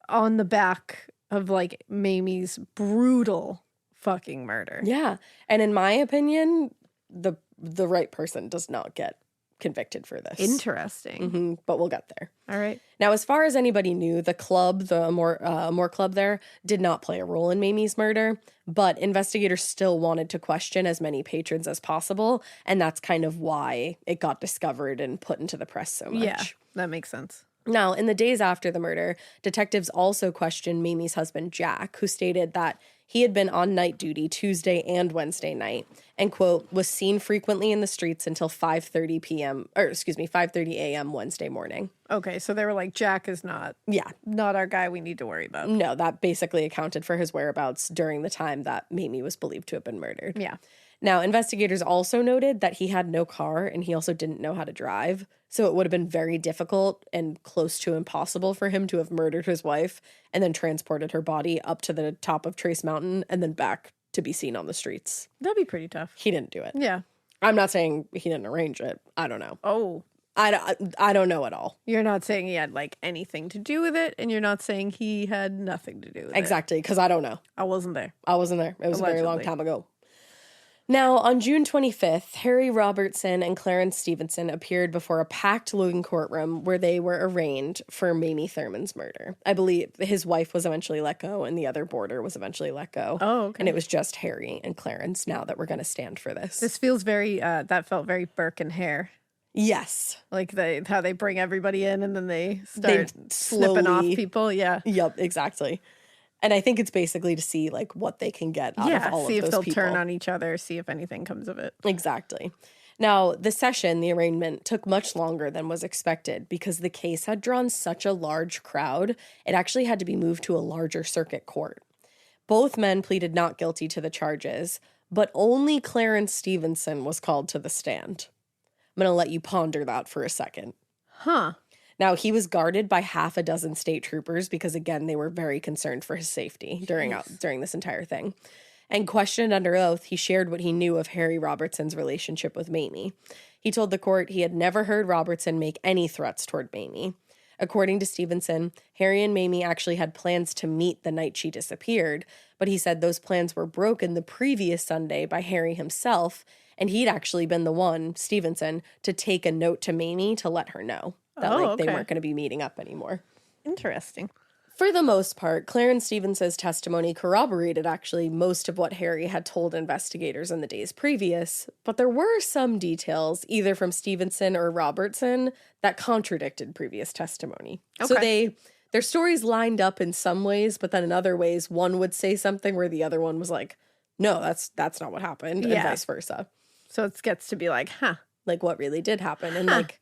on the back of like Mamie's brutal fucking murder. Yeah. And in my opinion, the right person does not get convicted for this. Interesting. But we'll get there. All right. Now, as far as anybody knew, the club, the Amour Club there, did not play a role in Mamie's murder, but investigators still wanted to question as many patrons as possible, and that's kind of why it got discovered and put into the press so much. Yeah, that makes sense. Now, in the days after the murder, detectives also questioned Mamie's husband, Jack, who stated that he had been on night duty Tuesday and Wednesday night and, quote, was seen frequently in the streets until 5:30 a.m. Wednesday morning. Okay, so they were like, Jack is not our guy we need to worry about. No, that basically accounted for his whereabouts during the time that Mamie was believed to have been murdered. Yeah. Now, investigators also noted that he had no car and he also didn't know how to drive. So it would have been very difficult and close to impossible for him to have murdered his wife and then transported her body up to the top of Trace Mountain and then back to be seen on the streets. That'd be pretty tough. He didn't do it. Yeah. I'm not saying he didn't arrange it. I don't know. Oh. I don't know at all. You're not saying he had like anything to do with it, and you're not saying he had nothing to do with it. Exactly, because I don't know. I wasn't there. I wasn't there. It was a very long Allegedly. time ago. Now, on June 25th, Harry Robertson and Clarence Stephenson appeared before a packed Logan courtroom where they were arraigned for Mamie Thurman's murder. I believe his wife was eventually let go and the other boarder was eventually let go. Oh, okay. And it was just Harry and Clarence now that we're going to stand for this. This feels very, that felt very Burke and Hare. Yes. Like how they bring everybody in and then they start slowly snipping off people. Yeah. Yep, exactly. And I think it's basically to see like what they can get out of all see of if those they'll people. turn on each other, see if anything comes of it. Exactly. Now, the session, the arraignment, took much longer than was expected because the case had drawn such a large crowd, it actually had to be moved to a larger circuit court. Both men pleaded not guilty to the charges, but only Clarence Stephenson was called to the stand. I'm going to let you ponder that for a second. Huh. Now, he was guarded by half a dozen state troopers because, again, they were very concerned for his safety during this entire thing. And questioned under oath, he shared what he knew of Harry Robertson's relationship with Mamie. He told the court he had never heard Robertson make any threats toward Mamie. According to Stephenson, Harry and Mamie actually had plans to meet the night she disappeared, but he said those plans were broken the previous Sunday by Harry himself, and he'd actually been the one, Stephenson, to take a note to Mamie to let her know that they weren't going to be meeting up anymore. Interesting. For the most part, Clarence Stephenson's testimony corroborated actually most of what Harry had told investigators in the days previous, but there were some details, either from Stephenson or Robertson, that contradicted previous testimony. Okay. So their stories lined up in some ways, but then in other ways, one would say something where the other one was like, no, that's not what happened, and vice versa. So it gets to be like, huh. Like, what really did happen, and like,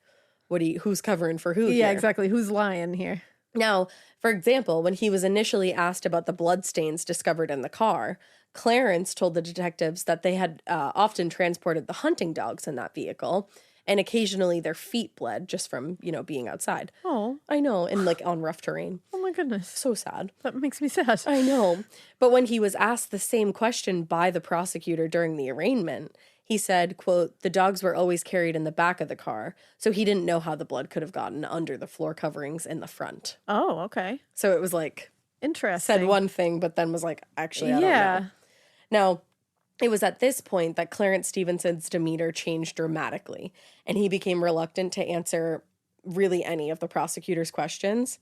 who's covering for who Yeah, here? exactly. Who's lying here? Now, for example, when he was initially asked about the bloodstains discovered in the car, Clarence told the detectives that they had often transported the hunting dogs in that vehicle, and occasionally their feet bled just from, being outside. Oh. I know, and like on rough terrain. Oh my goodness. So sad. That makes me sad. I know. But when he was asked the same question by the prosecutor during the arraignment, he said, quote, the dogs were always carried in the back of the car, so he didn't know how the blood could have gotten under the floor coverings in the front. Oh, okay. So it was like, interesting. said one thing, but then was like, actually, I don't know. Now, it was at this point that Clarence Stephenson's demeanor changed dramatically, and he became reluctant to answer really any of the prosecutor's questions.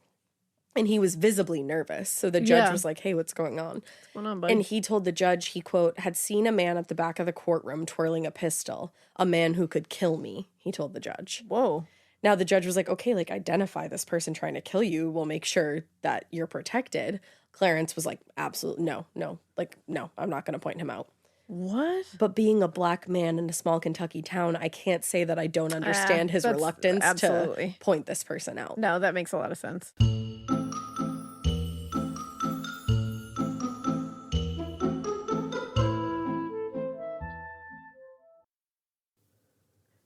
And he was visibly nervous. So the judge was like, hey, what's going on? What's going on, buddy? And he told the judge he, quote, had seen a man at the back of the courtroom twirling a pistol, a man who could kill me, he told the judge. Whoa. Now the judge was like, okay, like identify this person trying to kill you. We'll make sure that you're protected. Clarence was like, absolutely, no, I'm not going to point him out. What? But being a black man in a small Kentucky town, I can't say that I don't understand his That's reluctance absolutely. to point this person out. No, that makes a lot of sense.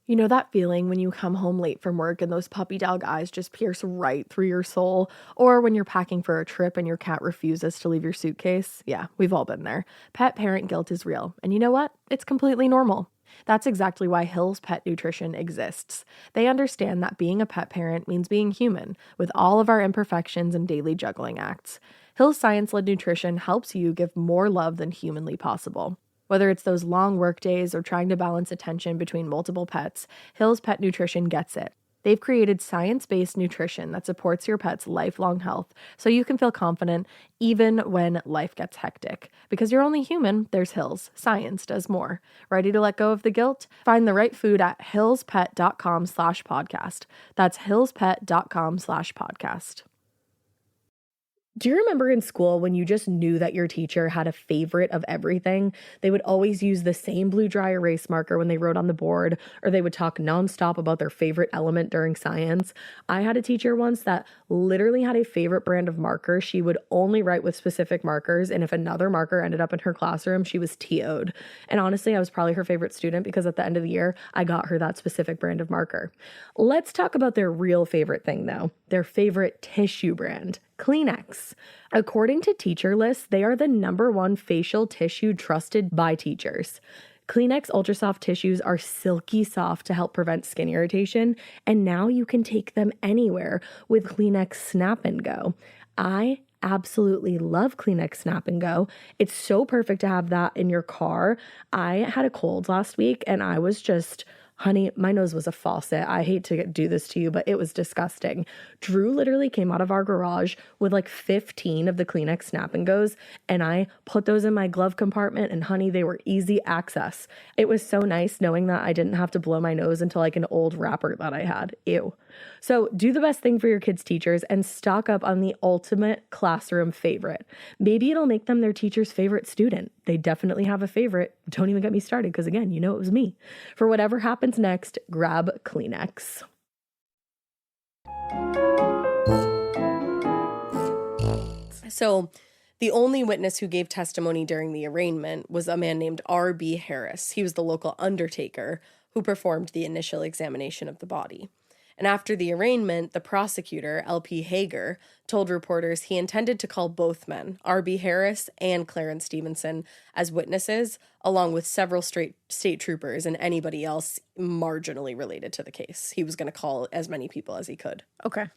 You know that feeling when you come home late from work and those puppy dog eyes just pierce right through your soul? Or when you're packing for a trip and your cat refuses to leave your suitcase? Yeah, we've all been there. Pet parent guilt is real. And you know what? It's completely normal. That's exactly why Hill's Pet Nutrition exists. They understand that being a pet parent means being human, with all of our imperfections and daily juggling acts. Hill's science-led nutrition helps you give more love than humanly possible. Whether it's those long work days or trying to balance attention between multiple pets, Hill's Pet Nutrition gets it. They've created science-based nutrition that supports your pet's lifelong health so you can feel confident even when life gets hectic. Because you're only human, there's Hill's. Science does more. Ready to let go of the guilt? Find the right food at hillspet.com/podcast. That's hillspet.com/podcast. Do you remember in school when you just knew that your teacher had a favorite of everything? They would always use the same blue dry erase marker when they wrote on the board, or they would talk nonstop about their favorite element during science. I had a teacher once that literally had a favorite brand of marker. She would only write with specific markers, and if another marker ended up in her classroom, she was TO'd. And honestly, I was probably her favorite student because at the end of the year, I got her that specific brand of marker. Let's talk about their real favorite thing, though. Their favorite tissue brand. Kleenex. According to Teacher List, they are the #1 facial tissue trusted by teachers. Kleenex Ultra Soft tissues are silky soft to help prevent skin irritation, and now you can take them anywhere with Kleenex Snap and Go. I absolutely love Kleenex Snap and Go. It's so perfect to have that in your car. I had a cold last week and I was just... Honey, my nose was a faucet. I hate to do this to you, but it was disgusting. Drew literally came out of our garage with like 15 of the Kleenex Snap and Goes, and I put those in my glove compartment, and honey, they were easy access. It was so nice knowing that I didn't have to blow my nose into like an old wrapper that I had. Ew. So do the best thing for your kids' teachers and stock up on the ultimate classroom favorite. Maybe it'll make them their teacher's favorite student. They definitely have a favorite. Don't even get me started because, again, you know it was me. For whatever happens next, grab Kleenex. So the only witness who gave testimony during the arraignment was a man named R.B. Harris. He was the local undertaker who performed the initial examination of the body. And after the arraignment, the prosecutor, L.P. Hager, told reporters he intended to call both men, R.B. Harris and Clarence Stephenson, as witnesses, along with several state troopers and anybody else marginally related to the case. He was going to call as many people as he could. Okay.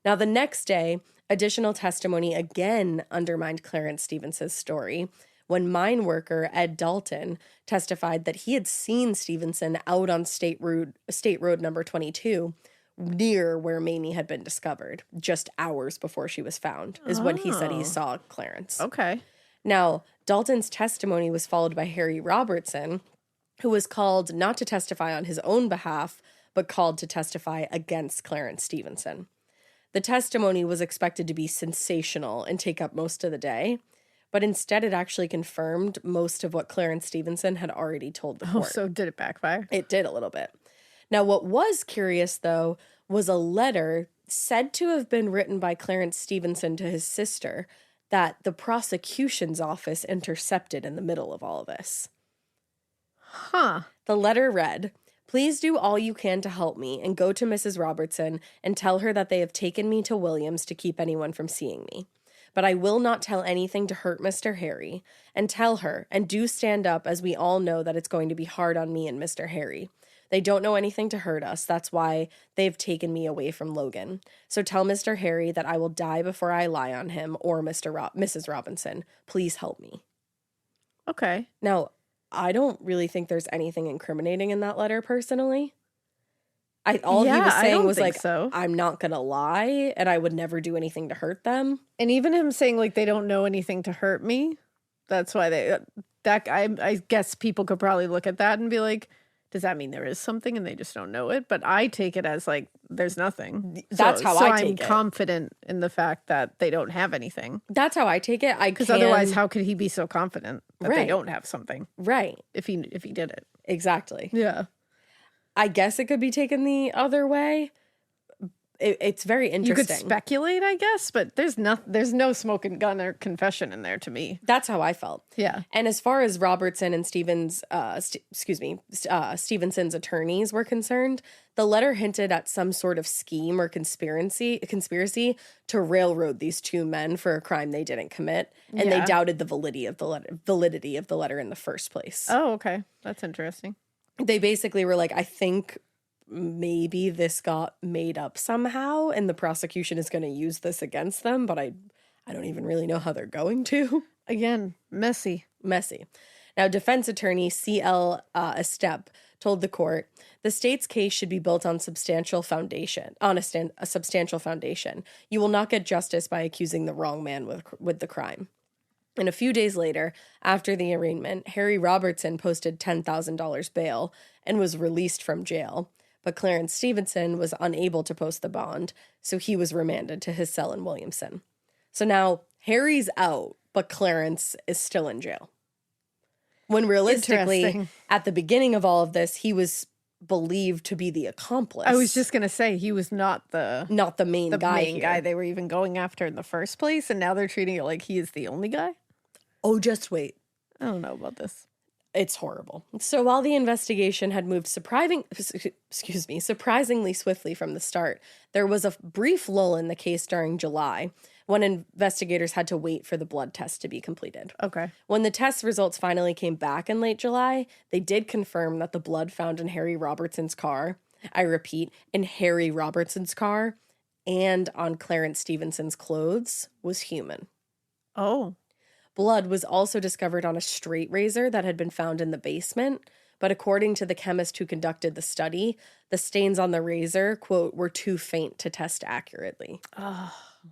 Now, the next day, additional testimony again undermined Clarence Stephenson's story when mine worker Ed Dalton testified that he had seen Stephenson out on State Road number 22, near where Mamie had been discovered, just hours before she was found, is when he said he saw Clarence. Okay. Now, Dalton's testimony was followed by Harry Robertson, who was called not to testify on his own behalf, but called to testify against Clarence Stephenson. The testimony was expected to be sensational and take up most of the day, but instead it actually confirmed most of what Clarence Stephenson had already told the court. Oh, so did it backfire? It did a little bit. Now, what was curious, though, was a letter said to have been written by Clarence Stephenson to his sister that the prosecution's office intercepted in the middle of all of this. Huh. The letter read, "Please do all you can to help me and go to Mrs. Robertson and tell her that they have taken me to Williams to keep anyone from seeing me. But I will not tell anything to hurt Mr. Harry. And tell her, and do stand up, as we all know that it's going to be hard on me and Mr. Harry. They don't know anything to hurt us. That's why they've taken me away from Logan. So tell Mr. Harry that I will die before I lie on him or Mrs. Robinson. Please help me." Okay. Now, I don't really think there's anything incriminating in that letter, personally. All he was saying was like, so. I'm not going to lie, and I would never do anything to hurt them. And even him saying like they don't know anything to hurt me, that's why I guess people could probably look at that and be like, does that mean there is something and they just don't know it? But I take it as like there's nothing. That's how I take it. I'm confident in the fact that they don't have anything. That's how I take it. Because otherwise, how could he be so confident that they Right. don't have something? Right. If he did it. Exactly. Yeah. I guess it could be taken the other way. It's very interesting. You could speculate, I guess, but there's no smoking gun or confession in there to me. That's how I felt. Yeah. And as far as Robertson and Stephenson's attorneys were concerned, the letter hinted at some sort of scheme or conspiracy to railroad these two men for a crime they didn't commit, and they doubted the validity of the letter in the first place. Oh, okay. That's interesting. They basically were like, I think maybe this got made up somehow and the prosecution is going to use this against them, but I don't even really know how they're going to. Again, messy. Now, defense attorney C.L. Estep told the court, the state's case should be built on a substantial foundation. You will not get justice by accusing the wrong man with the crime. And a few days later, after the arraignment, Harry Robertson posted $10,000 bail and was released from jail. But Clarence Stephenson was unable to post the bond, so he was remanded to his cell in Williamson. So now Harry's out, but Clarence is still in jail. When realistically, at the beginning of all of this, he was believed to be the accomplice. I was just going to say he was not the main guy they were even going after in the first place, and now they're treating it like he is the only guy? Oh, just wait. I don't know about this. It's horrible. So while the investigation had moved surprisingly swiftly from the start, there was a brief lull in the case during July when investigators had to wait for the blood test to be completed. Okay. When the test results finally came back in late July, they did confirm that the blood found in Harry Robertson's car, I repeat, in Harry Robertson's car, and on Clarence Stephenson's clothes was human. Oh. Blood was also discovered on a straight razor that had been found in the basement, but according to the chemist who conducted the study, the stains on the razor, quote, were too faint to test accurately.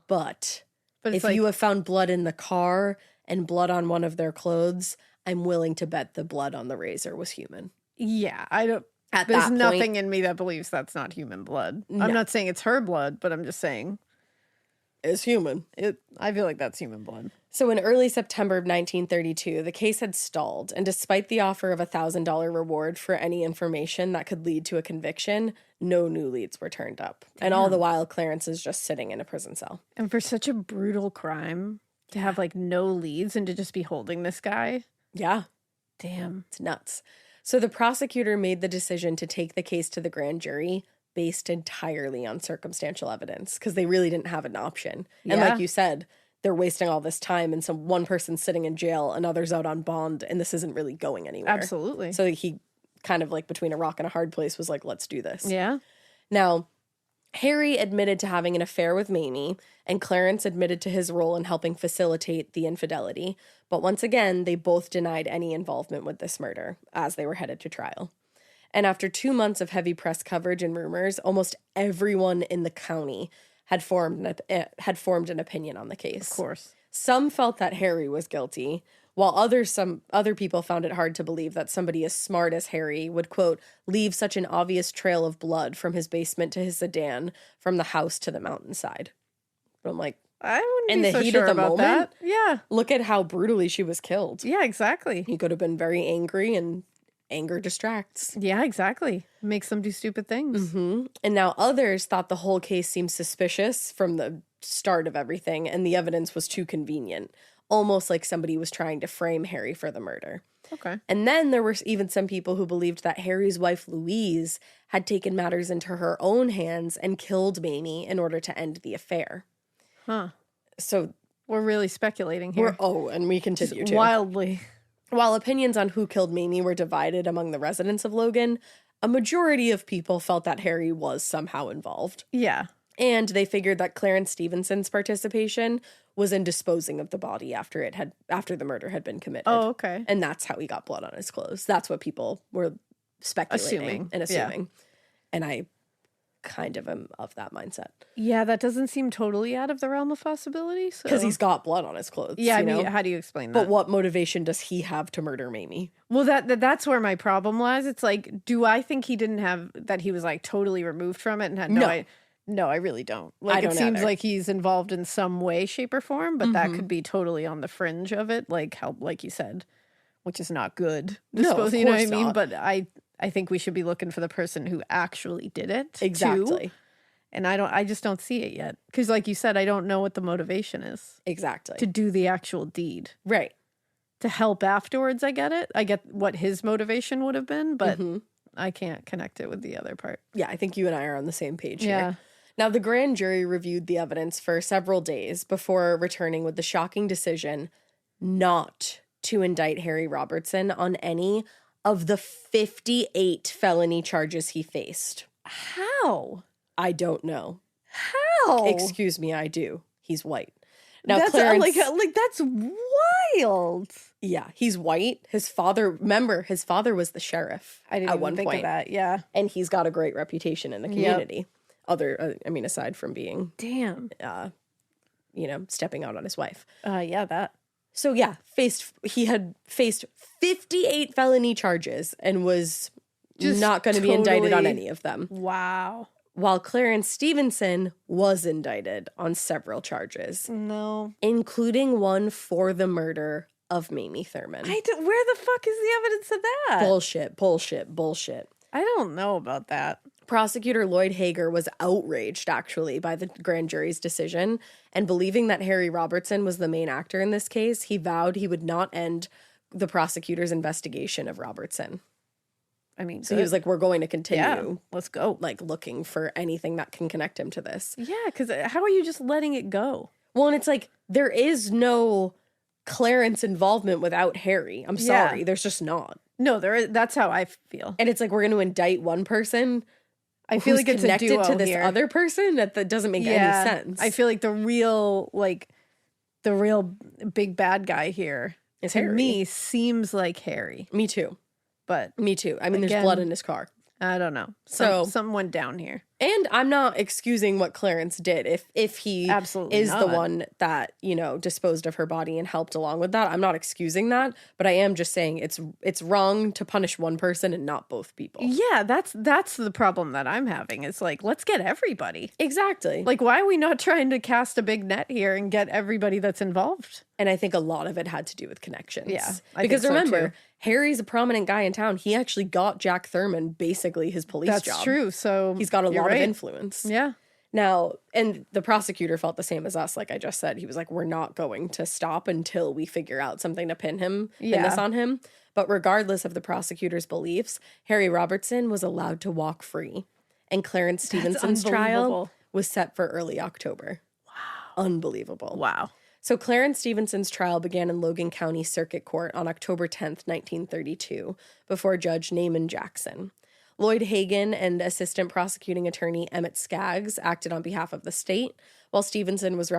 But if you have found blood in the car and blood on one of their clothes, I'm willing to bet the blood on the razor was human. Yeah, I don't. There's nothing in me that believes that's not human blood. No. I'm not saying it's her blood, but I'm just saying it's human. I feel like that's human blood. So in early September of 1932, the case had stalled, and despite the offer of a $1,000 reward for any information that could lead to a conviction, no new leads were turned up. Damn. And all the while, Clarence is just sitting in a prison cell. And for such a brutal crime, to have like no leads and to just be holding this guy. Yeah. Damn. It's nuts. So the prosecutor made the decision to take the case to the grand jury based entirely on circumstantial evidence because they really didn't have an option. And like you said, they're wasting all this time and one person's sitting in jail, another's out on bond, and this isn't really going anywhere. Absolutely. So he kind of like between a rock and a hard place was like, let's do this. Yeah. Now, Harry admitted to having an affair with Mamie, and Clarence admitted to his role in helping facilitate the infidelity. But once again, they both denied any involvement with this murder as they were headed to trial. And after 2 months of heavy press coverage and rumors, almost everyone in the county had formed an opinion on the case. Of course. Some felt that Harry was guilty, while some other people found it hard to believe that somebody as smart as Harry would, quote, leave such an obvious trail of blood from his basement to his sedan, from the house to the mountainside. But I'm like, I wouldn't in be the so heat sure of the about moment, that. Yeah. Look at how brutally she was killed. Yeah, exactly. He could have been very angry, and anger distracts. Yeah, exactly. Makes them do stupid things. Mm-hmm. And now others thought the whole case seemed suspicious from the start of everything, and the evidence was too convenient, almost like somebody was trying to frame Harry for the murder. Okay. And then there were even some people who believed that Harry's wife, Louise, had taken matters into her own hands and killed Mamie in order to end the affair. Huh. So we're really speculating here. And we continue to. Wildly. While opinions on who killed Mamie were divided among the residents of Logan, a majority of people felt that Harry was somehow involved. Yeah. And they figured that Clarence Stephenson's participation was in disposing of the body after the murder had been committed. Oh, okay. And that's how he got blood on his clothes. That's what people were speculating and assuming. Yeah. And kind of am of that mindset. Yeah, that doesn't seem totally out of the realm of possibility. Because So. he's got blood on his clothes. Yeah, I you mean, know? how do you explain that? But what motivation does he have to murder Mamie? Well, that's where my problem lies. It's like, do I think he didn't have that he was like totally removed from it and had no, I really don't. Like, I don't it seems either. like he's involved in some way, shape, or form, but that could be totally on the fringe of it, like how, like you said, which is not good. No, of you know what I course mean? not. But I think we should be looking for the person who actually did it. Exactly. Too. And I just don't see it yet. Because like you said, I don't know what the motivation is Exactly. to do the actual deed. Right. To help afterwards, I get it. I get what his motivation would have been, but I can't connect it with the other part. Yeah, I think you and I are on the same page here. Yeah. Now, the grand jury reviewed the evidence for several days before returning with the shocking decision not to indict Harry Robertson on any of the 58 felony charges he faced. How? I don't know. How? Excuse me, I do. He's white. Now, That's Clarence, like that's wild. yeah, he's white. His father was the sheriff I didn't at even one think point. of that. Yeah. And he's got a great reputation in the community. Aside from being, Damn. stepping out on his wife. Yeah, that. So yeah, he had faced 58 felony charges and was Just not going to be indicted on totally- any of them. Wow. While Clarence Stephenson was indicted on several charges, No. including one for the murder of Mamie Thurman. Where the fuck is the evidence of that? Bullshit. I don't know about that. Prosecutor Lloyd Hager was outraged, actually, by the grand jury's decision, and believing that Harry Robertson was the main actor in this case, he vowed he would not end the prosecutor's investigation of Robertson. I mean, So he was like, we're going to continue, yeah, let's go. like, looking for anything that can connect him to this. Yeah, because how are you just letting it go? Well, and it's like, there is no Clarence involvement without Harry. I'm Yeah. sorry. There's just not. No, there is. That's how I feel. And it's like, we're going to indict one person. I feel who's like it's connected a duo to this here. other person. That doesn't make any sense. I feel like the real big bad guy here Is to Harry. me seems like Harry, Me too. but Me too. I mean, Again, there's blood in his car. I don't know. So- Something went down here. And I'm not excusing what Clarence did. If he Absolutely is the not. one that, disposed of her body and helped along with that, I'm not excusing that. But I am just saying it's wrong to punish one person and not both people. Yeah, that's the problem that I'm having. It's like, let's get everybody. Exactly. Like, why are we not trying to cast a big net here and get everybody that's involved? And I think a lot of it had to do with connections. Yeah, I because think so, remember, too. Harry's a prominent guy in town. He actually got Jack Thurman basically his police That's job. true. So He's got a you're lot right. of influence. Yeah. Now, and the prosecutor felt the same as us, like I just said. He was like, we're not going to stop until we figure out something to pin this on him. But regardless of the prosecutor's beliefs, Harry Robertson was allowed to walk free. And Clarence Stephenson's trial unbelievable. was set for early October. Wow. Unbelievable. Wow. So Clarence Stephenson's trial began in Logan County Circuit Court on October 10th, 1932, before Judge Naaman Jackson. Lloyd Hagan and Assistant Prosecuting Attorney Emmett Skaggs acted on behalf of the state, while Stephenson was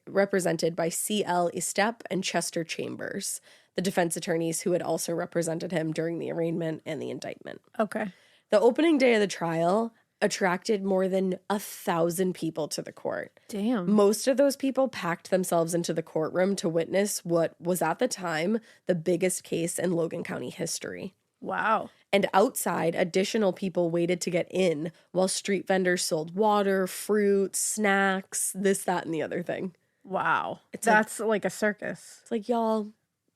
represented by C.L. Estep and Chester Chambers, the defense attorneys who had also represented him during the arraignment and the indictment. Okay. The opening day of the trial attracted more than 1,000 people to the court. Damn. Most of those people packed themselves into the courtroom to witness what was at the time the biggest case in Logan County history. Wow. And outside, additional people waited to get in while street vendors sold water, fruit, snacks, this, that, and the other thing. Wow. It's like- That's like a circus. It's like, y'all,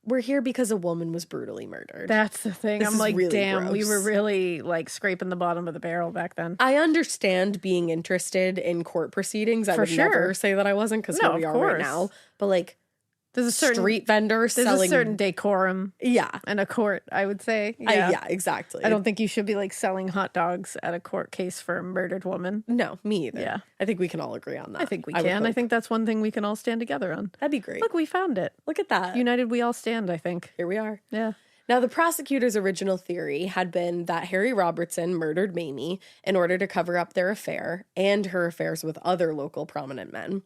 we're here because a woman was brutally murdered. That's the thing. This I'm is like, really damn, we gross. were really like scraping the bottom of the barrel back then. I understand being interested in court proceedings. I For would sure. never say that I wasn't because No, here we of are right course. now. But like, There's a certain street vendors there's selling. a certain decorum Yeah. in a court, I would say. Yeah, exactly. I don't think you should be like selling hot dogs at a court case for a murdered woman. No, me either. Yeah. I think we can all agree on that. I think we would can. I hope. think that's one thing we can all stand together on. That'd be great. Look, we found it. Look at that. United we all stand, I think. Here we are. Yeah. Now, the prosecutor's original theory had been that Harry Robertson murdered Mamie in order to cover up their affair and her affairs with other local prominent men.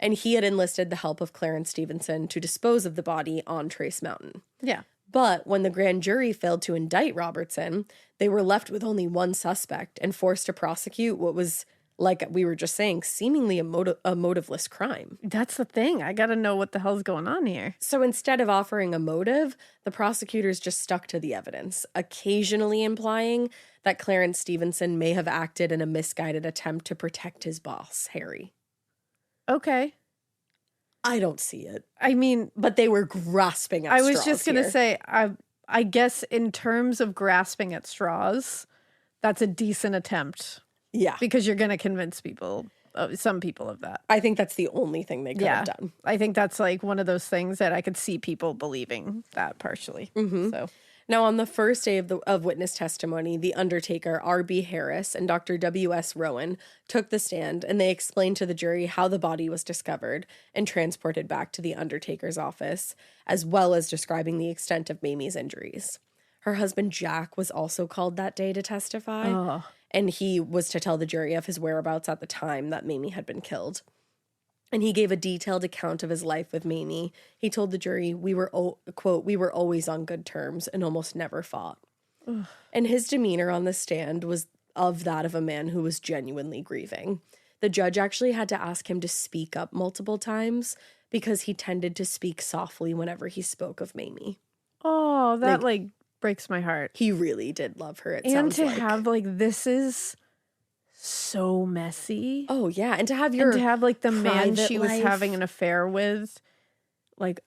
And he had enlisted the help of Clarence Stephenson to dispose of the body on Trace Mountain. Yeah. But when the grand jury failed to indict Robertson, they were left with only one suspect and forced to prosecute what was like we were just saying, seemingly a motiveless crime. That's the thing. I got to know what the hell's going on here. So instead of offering a motive, the prosecutors just stuck to the evidence, occasionally implying that Clarence Stephenson may have acted in a misguided attempt to protect his boss, Harry. Okay. I don't see it. I mean, But they were grasping at straws. I was just going to here. say, I guess in terms of grasping at straws, that's a decent attempt Yeah. because you're going to convince people, some people of that. I think that's the only thing they could have done. I think that's like one of those things that I could see people believing that partially. So Now, on the first day of witness testimony, the undertaker, R.B. Harris, and Dr. W.S. Rowan took the stand, and they explained to the jury how the body was discovered and transported back to the undertaker's office, as well as describing the extent of Mamie's injuries. Her husband, Jack, was also called that day to testify, and he was to tell the jury of his whereabouts at the time that Mamie had been killed. And he gave a detailed account of his life with Mamie. He told the jury, quote, "We were always on good terms and almost never fought." And his demeanor on the stand was of that of a man who was genuinely grieving. The judge actually had to ask him to speak up multiple times because he tended to speak softly whenever he spoke of Mamie. oh, that like breaks my heart. He really did love her, it And sounds to like. have like, this is so messy. Oh, yeah. And to have your And to have like the man private she was life. having an affair with, like,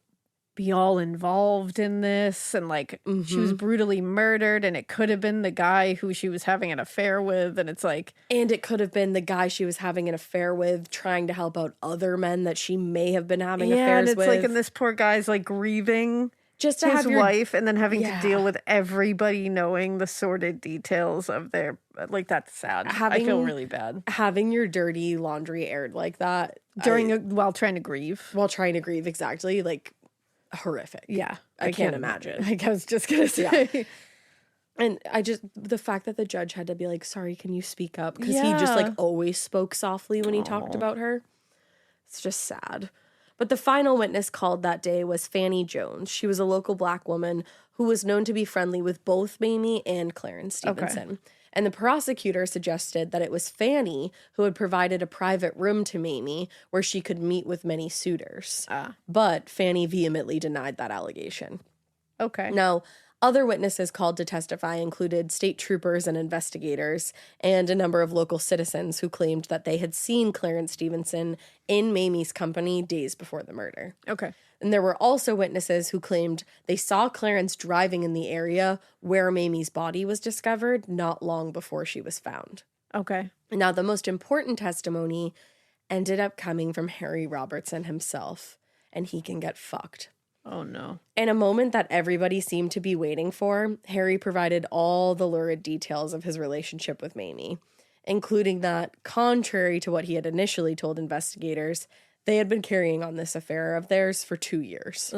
be all involved in this, and like she was brutally murdered, and it could have been the guy who she was having an affair with, and it's like, And it could have been the guy she was having an affair with, trying to help out other men that she may have been having yeah, affairs and it's with. like, and this poor guy's like grieving Just to his have your wife, and then having to deal Yeah. with everybody knowing the sordid details of their, like, that's sad. I feel Having- really bad having your dirty laundry aired like that while trying to grieve. while trying to grieve, exactly, like horrific. Yeah, I can't imagine. Like, I was just gonna say, And the fact that the judge had to be like, "Sorry, can you speak up?" Because he just like Yeah. always spoke softly when he talked about her. It's just sad. But the final witness called that day was Fanny Jones. She was a local black woman who was known to be friendly with both Mamie and Clarence Stephenson. And the prosecutor suggested that it was Fanny who had provided a private room to Mamie where she could meet with many suitors. But Fanny vehemently denied that allegation. okay, Now, other witnesses called to testify included state troopers and investigators, and a number of local citizens who claimed that they had seen Clarence Stephenson in Mamie's company days before the murder. okay, And there were also witnesses who claimed they saw Clarence driving in the area where Mamie's body was discovered not long before she was found. okay. Now, the most important testimony ended up coming from Harry Robertson himself, and he can get fucked. Oh no. In a moment that everybody seemed to be waiting for, Harry provided all the lurid details of his relationship with Mamie, including that, contrary to what he had initially told investigators, they had been carrying on this affair of theirs for 2 years.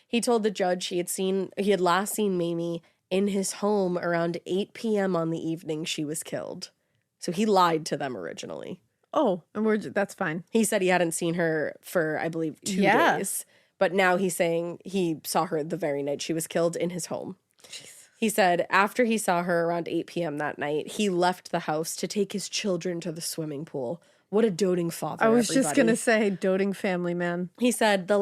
He told the judge he had last seen Mamie in his home around 8 p.m. on the evening she was killed. So he lied to them originally. Oh, and that's fine. He said he hadn't seen her for, I believe, 2 Yeah. days. But now he's saying he saw her the very night she was killed in his home. He said after he saw her around 8 p.m. that night, he left the house to take his children to the swimming pool. What a doting father, I was just everybody. gonna say, doting family man. He said, that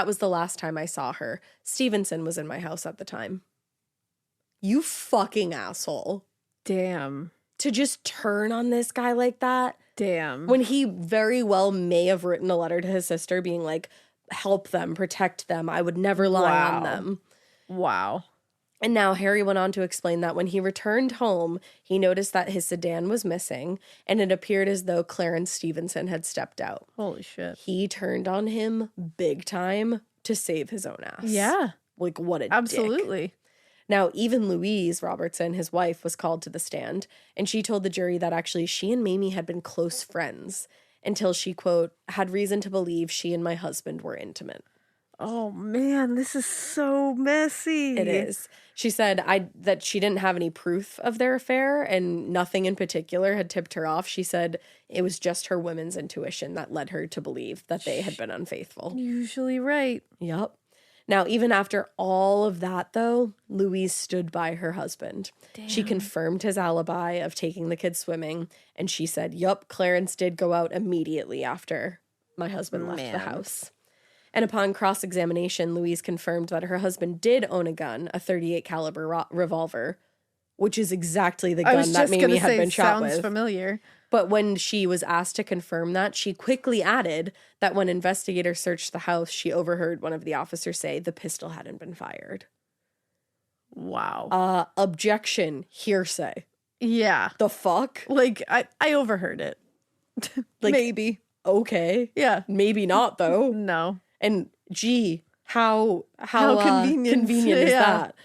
was the last time I saw her. Stevenson was in my house at the time. You fucking asshole. Damn. To just turn on this guy like that. Damn. When he very well may have written a letter to his sister being like, help them, protect them. I would never lie on them. Wow. And now Harry went on to explain that when he returned home, he noticed that his sedan was missing, and it appeared as though Clarence Stephenson had stepped out. Holy shit. He turned on him big time to save his own ass. Yeah. Like, what a dick. Absolutely. Now, even Louise Robertson, his wife, was called to the stand, and she told the jury that actually she and Mamie had been close friends until she, quote, had reason to believe she and my husband were intimate. Oh man, this is so messy. It is. She said that she didn't have any proof of their affair and nothing in particular had tipped her off. She said it was just her woman's intuition that led her to believe that they had been unfaithful. Usually right. Yep. Now, even after all of that, though, Louise stood by her husband. She confirmed his alibi of taking the kids swimming, and she said, yup, Clarence did go out immediately after my husband left the house. And upon cross-examination, Louise confirmed that her husband did own a gun, a .38 caliber revolver, which is exactly the gun that Mamie had been shot with. Sounds familiar. But when she was asked to confirm that, she quickly added that when investigators searched the house, she overheard one of the officers say the pistol hadn't been fired. Wow. Objection, hearsay. Yeah. The fuck? Like, I overheard it. Like, maybe. Okay. Yeah. Maybe not, though. No. And gee, how convenient is that?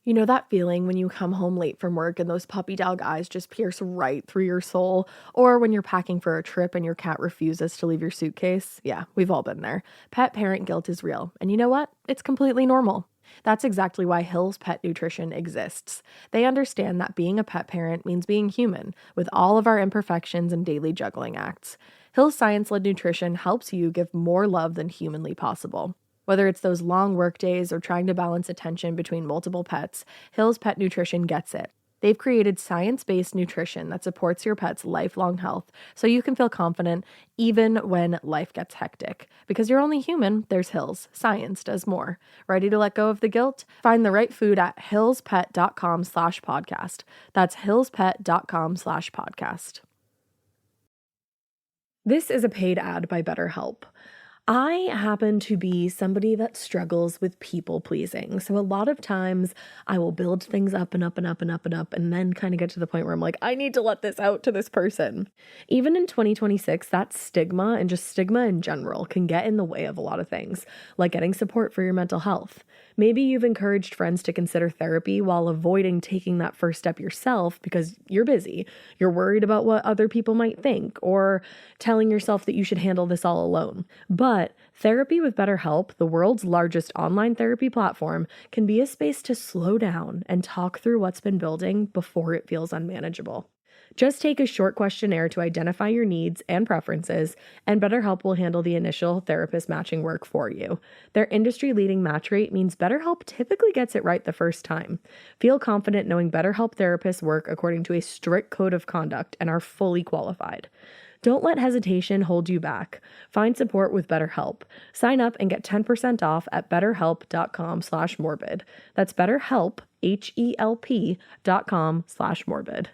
You know that feeling when you come home late from work and those puppy dog eyes just pierce right through your soul? Or when you're packing for a trip and your cat refuses to leave your suitcase? Yeah, we've all been there. Pet parent guilt is real. And you know what? It's completely normal. That's exactly why Hill's Pet Nutrition exists. They understand that being a pet parent means being human, with all of our imperfections and daily juggling acts. Hill's science-led nutrition helps you give more love than humanly possible. Whether it's those long work days or trying to balance attention between multiple pets, Hill's Pet Nutrition gets it. They've created science-based nutrition that supports your pet's lifelong health so you can feel confident even when life gets hectic. Because you're only human, there's Hill's. Science does more. Ready to let go of the guilt? Find the right food at hillspet.com/podcast. That's hillspet.com/podcast. This is a paid ad by BetterHelp. I happen to be somebody that struggles with people pleasing. So a lot of times I will build things up and up and up and up and up and then kind of get to the point where I'm like, I need to let this out to this person. Even in 2026, that stigma and just stigma in general can get in the way of a lot of things, like getting support for your mental health. Maybe you've encouraged friends to consider therapy while avoiding taking that first step yourself because you're busy. You're worried about what other people might think or telling yourself that you should handle this all alone. But therapy with BetterHelp, the world's largest online therapy platform, can be a space to slow down and talk through what's been building before it feels unmanageable. Just take a short questionnaire to identify your needs and preferences, and BetterHelp will handle the initial therapist matching work for you. Their industry-leading match rate means BetterHelp typically gets it right the first time. Feel confident knowing BetterHelp therapists work according to a strict code of conduct and are fully qualified. Don't let hesitation hold you back. Find support with BetterHelp. Sign up and get 10% off at betterhelp.com/morbid. That's BetterHelp, HELP.com/morbid.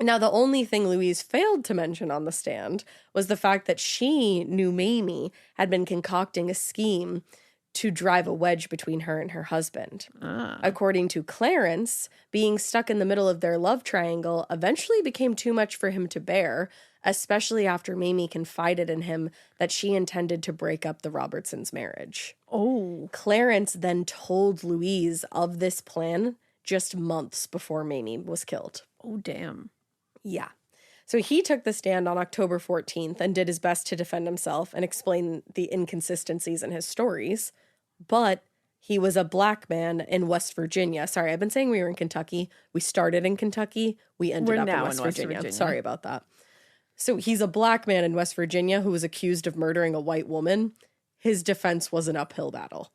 Now, the only thing Louise failed to mention on the stand was the fact that she knew Mamie had been concocting a scheme to drive a wedge between her and her husband. According to Clarence, being stuck in the middle of their love triangle eventually became too much for him to bear, especially after Mamie confided in him that she intended to break up the Robertsons' marriage. Oh. Clarence then told Louise of this plan just months before Mamie was killed. Oh, damn. Yeah. So he took the stand on October 14th and did his best to defend himself and explain the inconsistencies in his stories. But he was a black man in West Virginia. Sorry, I've been saying we were in Kentucky. We started in Kentucky. We ended up in West Virginia. Sorry about that. So he's a black man in West Virginia who was accused of murdering a white woman. His defense was an uphill battle.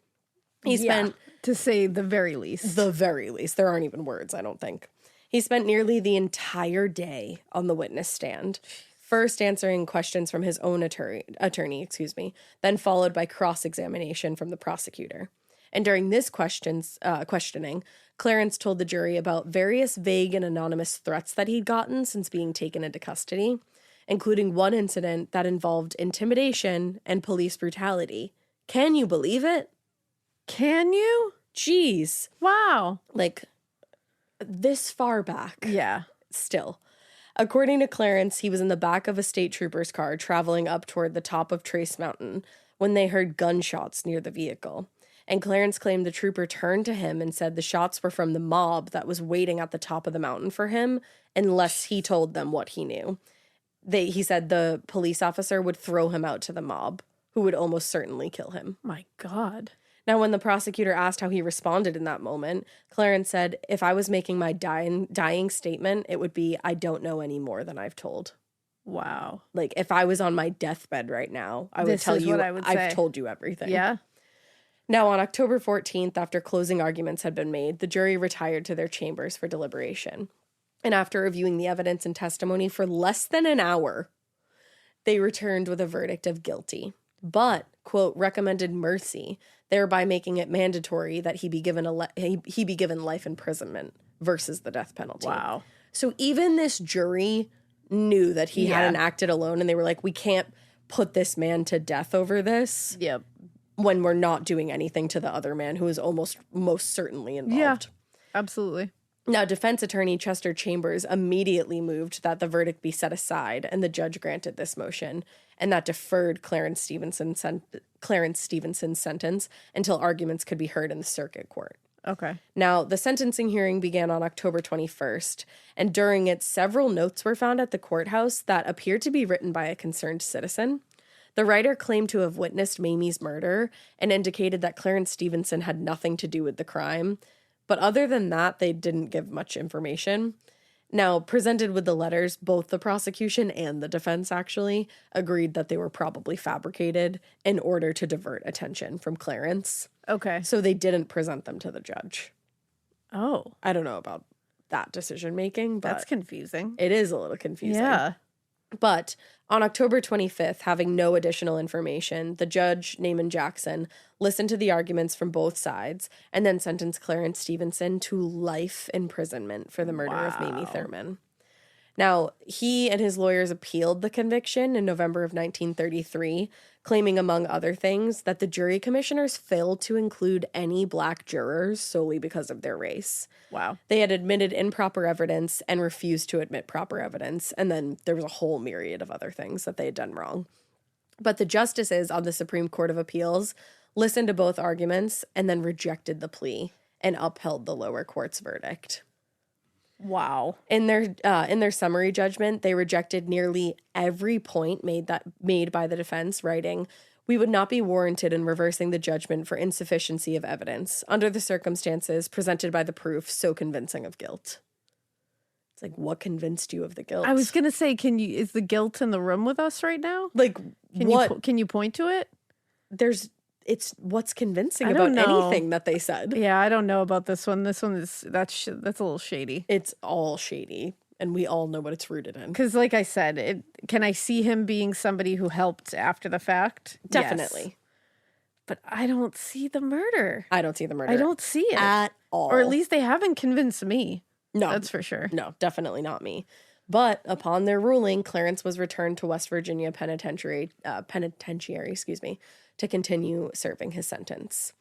He spent, to say the very least. the very least, there aren't even words, I don't think. He spent nearly the entire day on the witness stand, first answering questions from his own attorney, then followed by cross-examination from the prosecutor. And during this questioning, Clarence told the jury about various vague and anonymous threats that he'd gotten since being taken into custody, including one incident that involved intimidation and police brutality. Can you believe it? Can you? Jeez. Wow. Like, this far back. Yeah. Still. According to Clarence, he was in the back of a state trooper's car traveling up toward the top of Trace Mountain when they heard gunshots near the vehicle. And Clarence claimed the trooper turned to him and said the shots were from the mob that was waiting at the top of the mountain for him unless he told them what he knew. He said the police officer would throw him out to the mob, who would almost certainly kill him. My God. Now, when the prosecutor asked how he responded in that moment, Clarence said, if I was making my dying statement, it would be, I don't know any more than I've told. Wow. Like, if I was on my deathbed right now, I would This tell is you, what I would I've say. told you everything. Yeah. Now, on October 14th, after closing arguments had been made, the jury retired to their chambers for deliberation. And after reviewing the evidence and testimony for less than an hour, they returned with a verdict of guilty, but, quote, recommended mercy, thereby making it mandatory that he be given he be given life imprisonment versus the death penalty. Wow. So even this jury knew that he hadn't acted alone, and they were like, we can't put this man to death over this. Yep. When we're not doing anything to the other man who is most certainly involved. Yeah. Absolutely. Now, defense attorney Chester Chambers immediately moved that the verdict be set aside, and the judge granted this motion, and that deferred Clarence Stevenson's sentence until arguments could be heard in the circuit court. Okay. Now, the sentencing hearing began on October 21st, and during it, several notes were found at the courthouse that appeared to be written by a concerned citizen. The writer claimed to have witnessed Mamie's murder and indicated that Clarence Stephenson had nothing to do with the crime. But other than that, they didn't give much information. Now, presented with the letters, both the prosecution and the defense actually agreed that they were probably fabricated in order to divert attention from Clarence. Okay. So they didn't present them to the judge. Oh, I don't know about that decision making, but that's confusing. it is a little confusing. Yeah. But on October 25th, having no additional information, the judge, Naaman Jackson, listened to the arguments from both sides and then sentenced Clarence Stephenson to life imprisonment for the murder of Mamie Thurman. Now, he and his lawyers appealed the conviction in November of 1933, claiming, among other things, that the jury commissioners failed to include any black jurors solely because of their race. Wow. They had admitted improper evidence and refused to admit proper evidence, and then there was a whole myriad of other things that they had done wrong. But the justices on the Supreme Court of Appeals listened to both arguments and then rejected the plea and upheld the lower court's verdict. Wow. In their summary judgment, they rejected nearly every point made by the defense, writing, "We would not be warranted in reversing the judgment for insufficiency of evidence under the circumstances presented by the proof so convincing of guilt." It's like, what convinced you of the guilt? I was gonna say, is the guilt in the room with us right now? like, what? Can you point to it? It's what's convincing I about don't know. anything that they said. Yeah, I don't know about this one. This one is that's a little shady. It's all shady, and we all know what it's rooted in. Because, like I said, can I see him being somebody who helped after the fact? Definitely. Yes. But I don't see the murder. I don't see the murder. I don't see it at all. or at least they haven't convinced me. No, That's for sure. No, definitely not me. But upon their ruling, Clarence was returned to West Virginia penitentiary, to continue serving his sentence.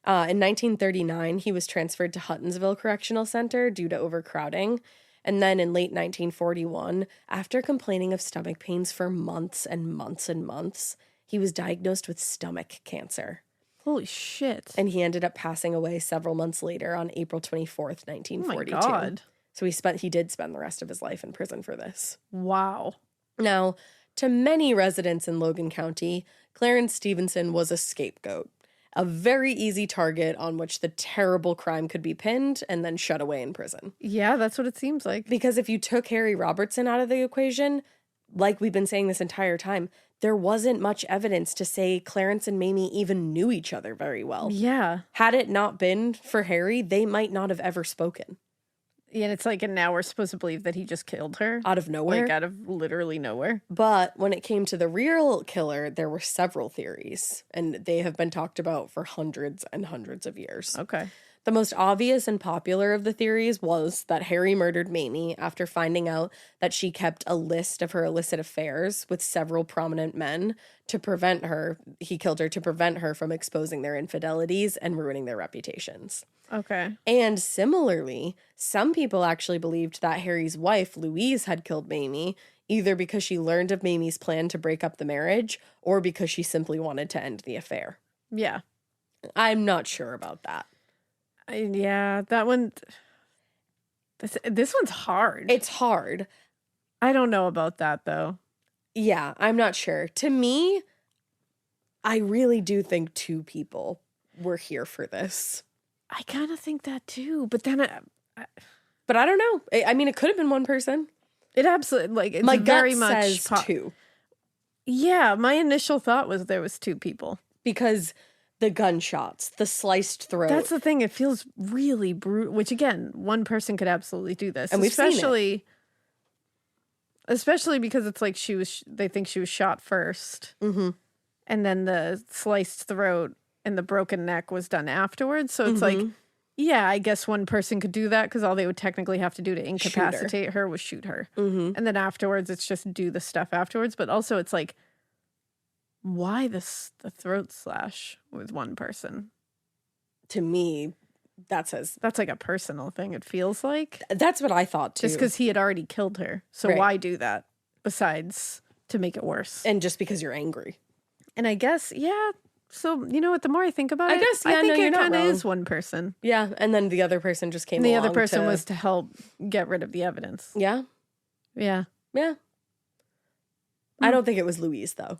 In 1939, he was transferred to Huttonsville Correctional Center due to overcrowding. And then in late 1941, after complaining of stomach pains for months and months and months, he was diagnosed with stomach cancer. Holy shit. And he ended up passing away several months later on April 24th, 1942. Oh my God. So he did spend the rest of his life in prison for this. Wow. Now, to many residents in Logan County, Clarence Stephenson was a scapegoat, a very easy target on which the terrible crime could be pinned and then shut away in prison. Yeah, that's what it seems like. Because if you took Harry Robertson out of the equation, like we've been saying this entire time, there wasn't much evidence to say Clarence and Mamie even knew each other very well. Yeah. Had it not been for Harry, they might not have ever spoken. Yeah, and it's like, and now we're supposed to believe that he just killed her. Out of nowhere. Like, out of literally nowhere. But when it came to the real killer, there were several theories, and they have been talked about for hundreds and hundreds of years. Okay. The most obvious and popular of the theories was that Harry murdered Mamie after finding out that she kept a list of her illicit affairs with several prominent men he killed her to prevent her from exposing their infidelities and ruining their reputations. Okay. And similarly, some people actually believed that Harry's wife, Louise, had killed Mamie, either because she learned of Mamie's plan to break up the marriage or because she simply wanted to end the affair. Yeah. I'm not sure about that. Yeah, that one. This one's hard. It's hard. I don't know about that, though. Yeah, I'm not sure. To me, I really do think 2 people were here for this. I kind of think that too, but then But I don't know. I mean, it could have been 1 person. it absolutely, like, it's My very gut much says 2. Yeah, my initial thought was there was 2 people. Because the gunshots, the sliced throat. That's the thing. It feels really brutal, which again, 1 person could absolutely do this. And we've seen it. Especially because it's like they think she was shot first. Mm-hmm. And then the sliced throat and the broken neck was done afterwards. So it's like, yeah, I guess 1 person could do that because all they would technically have to do to incapacitate her was shoot her. Mm-hmm. And then afterwards, it's just do the stuff afterwards. But also it's like, why the throat slash with 1 person? To me, that says... That's like a personal thing, it feels like. That's what I thought, too. Just because he had already killed her. So Right. why do that besides to make it worse? And just because you're angry. And I guess, yeah. So, you know what? The more I think about I it, guess, yeah, I think no, you're it not kind of wrong. is 1 person. Yeah, and then the other person just came And the along other person to... was to help get rid of the evidence. Yeah, Yeah. yeah. I don't think it was Louise, though.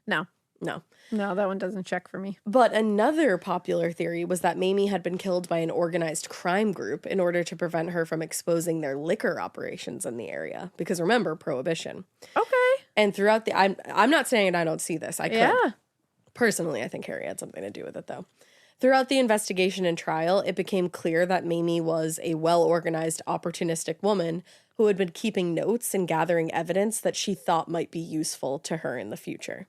No. No. No, that one doesn't check for me. But another popular theory was that Mamie had been killed by an organized crime group in order to prevent her from exposing their liquor operations in the area. Because remember, Prohibition. Okay. And throughout the... I'm not saying I don't see this. I could. Yeah. Personally, I think Harry had something to do with it, though. Throughout the investigation and trial, it became clear that Mamie was a well-organized, opportunistic woman who had been keeping notes and gathering evidence that she thought might be useful to her in the future.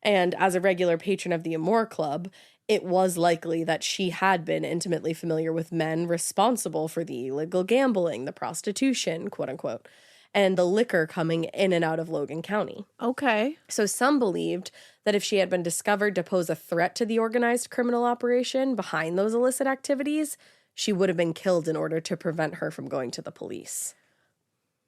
And as a regular patron of the Amour Club, it was likely that she had been intimately familiar with men responsible for the illegal gambling, the prostitution, quote-unquote, and the liquor coming in and out of Logan County. Okay. So some believed that if she had been discovered to pose a threat to the organized criminal operation behind those illicit activities, she would have been killed in order to prevent her from going to the police.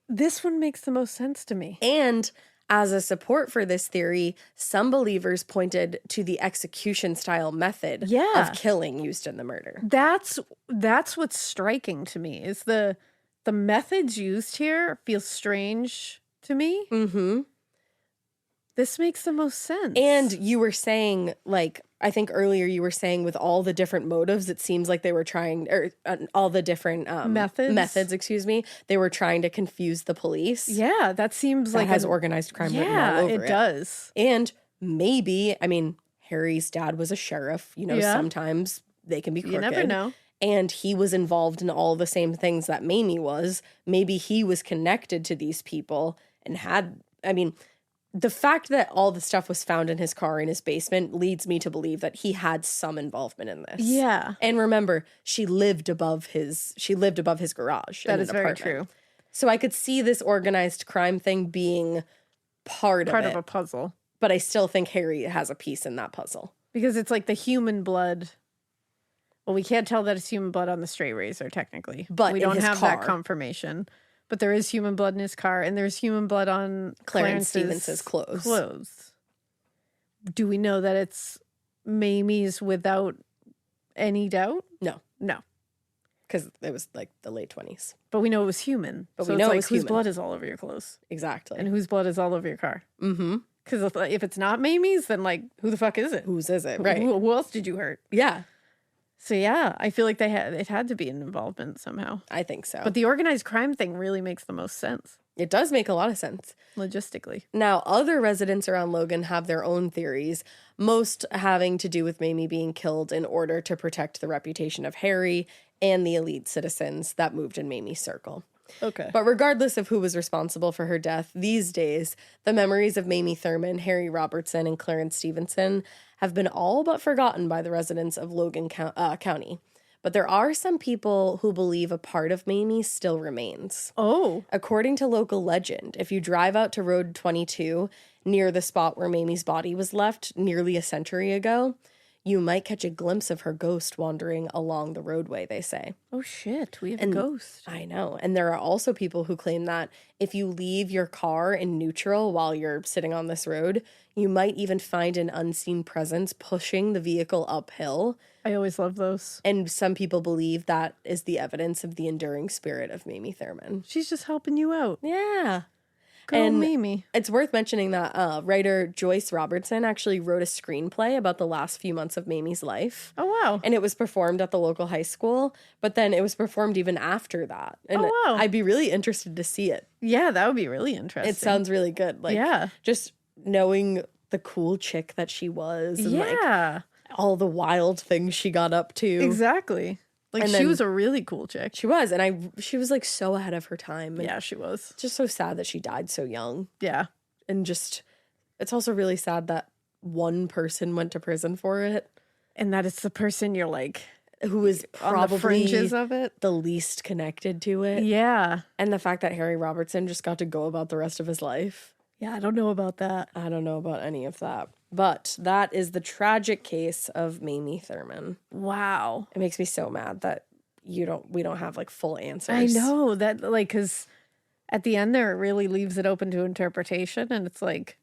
This one makes the most sense to me. And as a support for this theory, some believers pointed to the execution-style method Yeah. of killing used in the murder. That's what's striking to me is the methods used here feel strange to me. Mm-hmm. This makes the most sense. And you were saying, like, I think earlier you were saying with all the different motives, it seems like they were trying, or all the different methods, excuse me, they were trying to confuse the police. Yeah, that seems That like has organized crime written all over it does. And maybe, I mean, Harry's dad was a sheriff. You know, Yeah. sometimes they can be crooked. You never know. And he was involved in all the same things that Mamie was. Maybe he was connected to these people and had, I mean, the fact that all the stuff was found in his car in his basement leads me to believe that he had some involvement in this. Yeah. And remember, she lived above his garage. That in is an very apartment. true. So I could see this organized crime thing being part of it. A puzzle. But I still think Harry has a piece in that puzzle. Because it's like the human blood. Well, we can't tell that it's human blood on the straight razor, technically. But we in don't his have car. that confirmation. But there is human blood in his car, and there's human blood on Clarence Clarence's Stevenson's clothes. Do we know that it's Mamie's without any doubt? No, No. because it was like the late 20s. But we know it was human. But so we know it's it like was whose human. blood is all over your clothes? Exactly. And whose blood is all over your car? Mm-hmm. Because if it's not Mamie's, then like, who the fuck is it? Whose is it? Right. Who else did you hurt? Yeah, So yeah, I feel like it had to be an involvement somehow. I think so. But the organized crime thing really makes the most sense It does make a lot of sense. logistically. Now, other residents around Logan have their own theories, most having to do with Mamie being killed in order to protect the reputation of Harry and the elite citizens that moved in Mamie's circle. Okay. But regardless of who was responsible for her death, these days, the memories of Mamie Thurman, Harry Robertson, and Clarence Stephenson have been all but forgotten by the residents of Logan County. But there are some people who believe a part of Mamie still remains. Oh. According to local legend, if you drive out to Road 22, near the spot where Mamie's body was left nearly a century ago, you might catch a glimpse of her ghost wandering along the roadway, they say. Oh shit, we have a ghost. I know. And there are also people who claim that if you leave your car in neutral while you're sitting on this road, you might even find an unseen presence pushing the vehicle uphill. I always love those. And some people believe that is the evidence of the enduring spirit of Mamie Thurman. She's just helping you out. Yeah. And Mamie. it's worth mentioning that writer Joyce Robertson actually wrote a screenplay about the last few months of Mamie's life. Oh, wow. And it was performed at the local high school, but then it was performed even after that. And Oh, wow. I'd be really interested to see it. Yeah, that would be really interesting. It sounds really good. Like, Yeah. just knowing the cool chick that she was and like Yeah, all the wild things she got up to. exactly. Like, And she then- was a really cool chick. She was, and she was like so ahead of her time. And Yeah, she was. it's just so sad that she died so young. Yeah. And just, it's also really sad that one person went to prison for it, And that it's the person you're like who is on the probably fringes of it. the least connected to it. Yeah. And the fact that Harry Robertson just got to go about the rest of his life. Yeah, I don't know about that. I don't know about any of that. But that is the tragic case of Mamie Thurman. Wow. It makes me so mad that we don't have like full answers. I know that, like, because at the end there, it really leaves it open to interpretation. And it's like,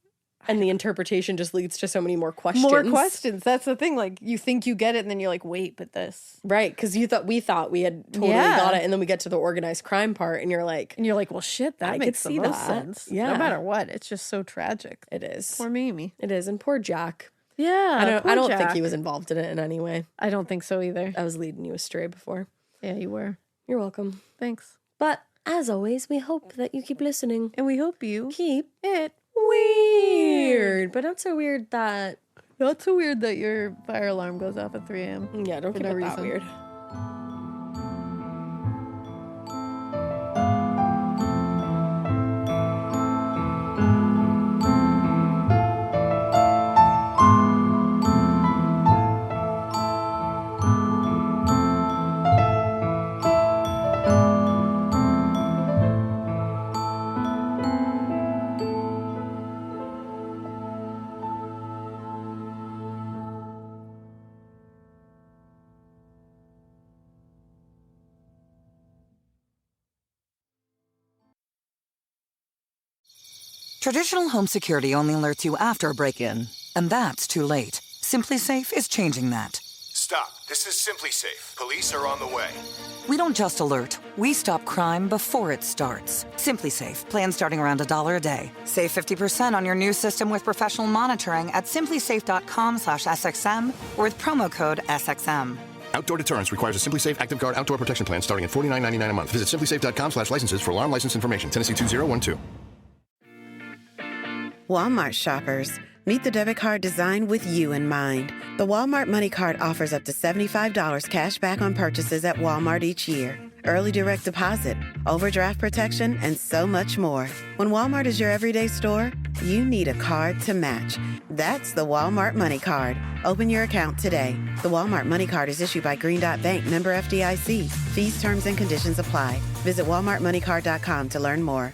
And the interpretation just leads to so many more questions. more questions. That's the thing. Like, you think you get it, and then you're like, wait, but this. Right, because we thought we had totally Yeah. got it, and then we get to the organized crime part, and you're like, And you're like, well, shit, that I makes could the see most that. sense. Yeah. No matter what, it's just so tragic. it is. Poor Mamie. It is, and poor Jack. Yeah. I don't think he was involved in it in any way. I don't think so either. I was leading you astray before. Yeah, you were. You're welcome. Thanks. But as always, we hope that you keep listening. And we hope you Keep it. weird, but not so weird that Not so weird that your fire alarm goes off at 3 a.m. yeah, don't For keep no it that reason. weird. Traditional home security only alerts you after a break-in, and that's too late. Simply Safe is changing that. Stop. This is Simply Safe. Police are on the way. We don't just alert, we stop crime before it starts. Simply Safe, plan starting around $1 a day. Save 50% on your new system with professional monitoring at simplysafe.com/SXM or with promo code SXM. Outdoor deterrence requires a Simply Safe Active Guard outdoor protection plan starting at $49.99 a month. Visit simplysafe.com/licenses for alarm license information. Tennessee 2012. Walmart shoppers, meet the debit card designed with you in mind. The Walmart Money Card offers up to $75 cash back on purchases at Walmart each year. Early direct deposit, overdraft protection, and so much more. When Walmart is your everyday store, you need a card to match. That's the Walmart Money Card. Open your account today. The Walmart Money Card is issued by Green Dot Bank, member FDIC. Fees, terms, and conditions apply. Visit walmartmoneycard.com to learn more.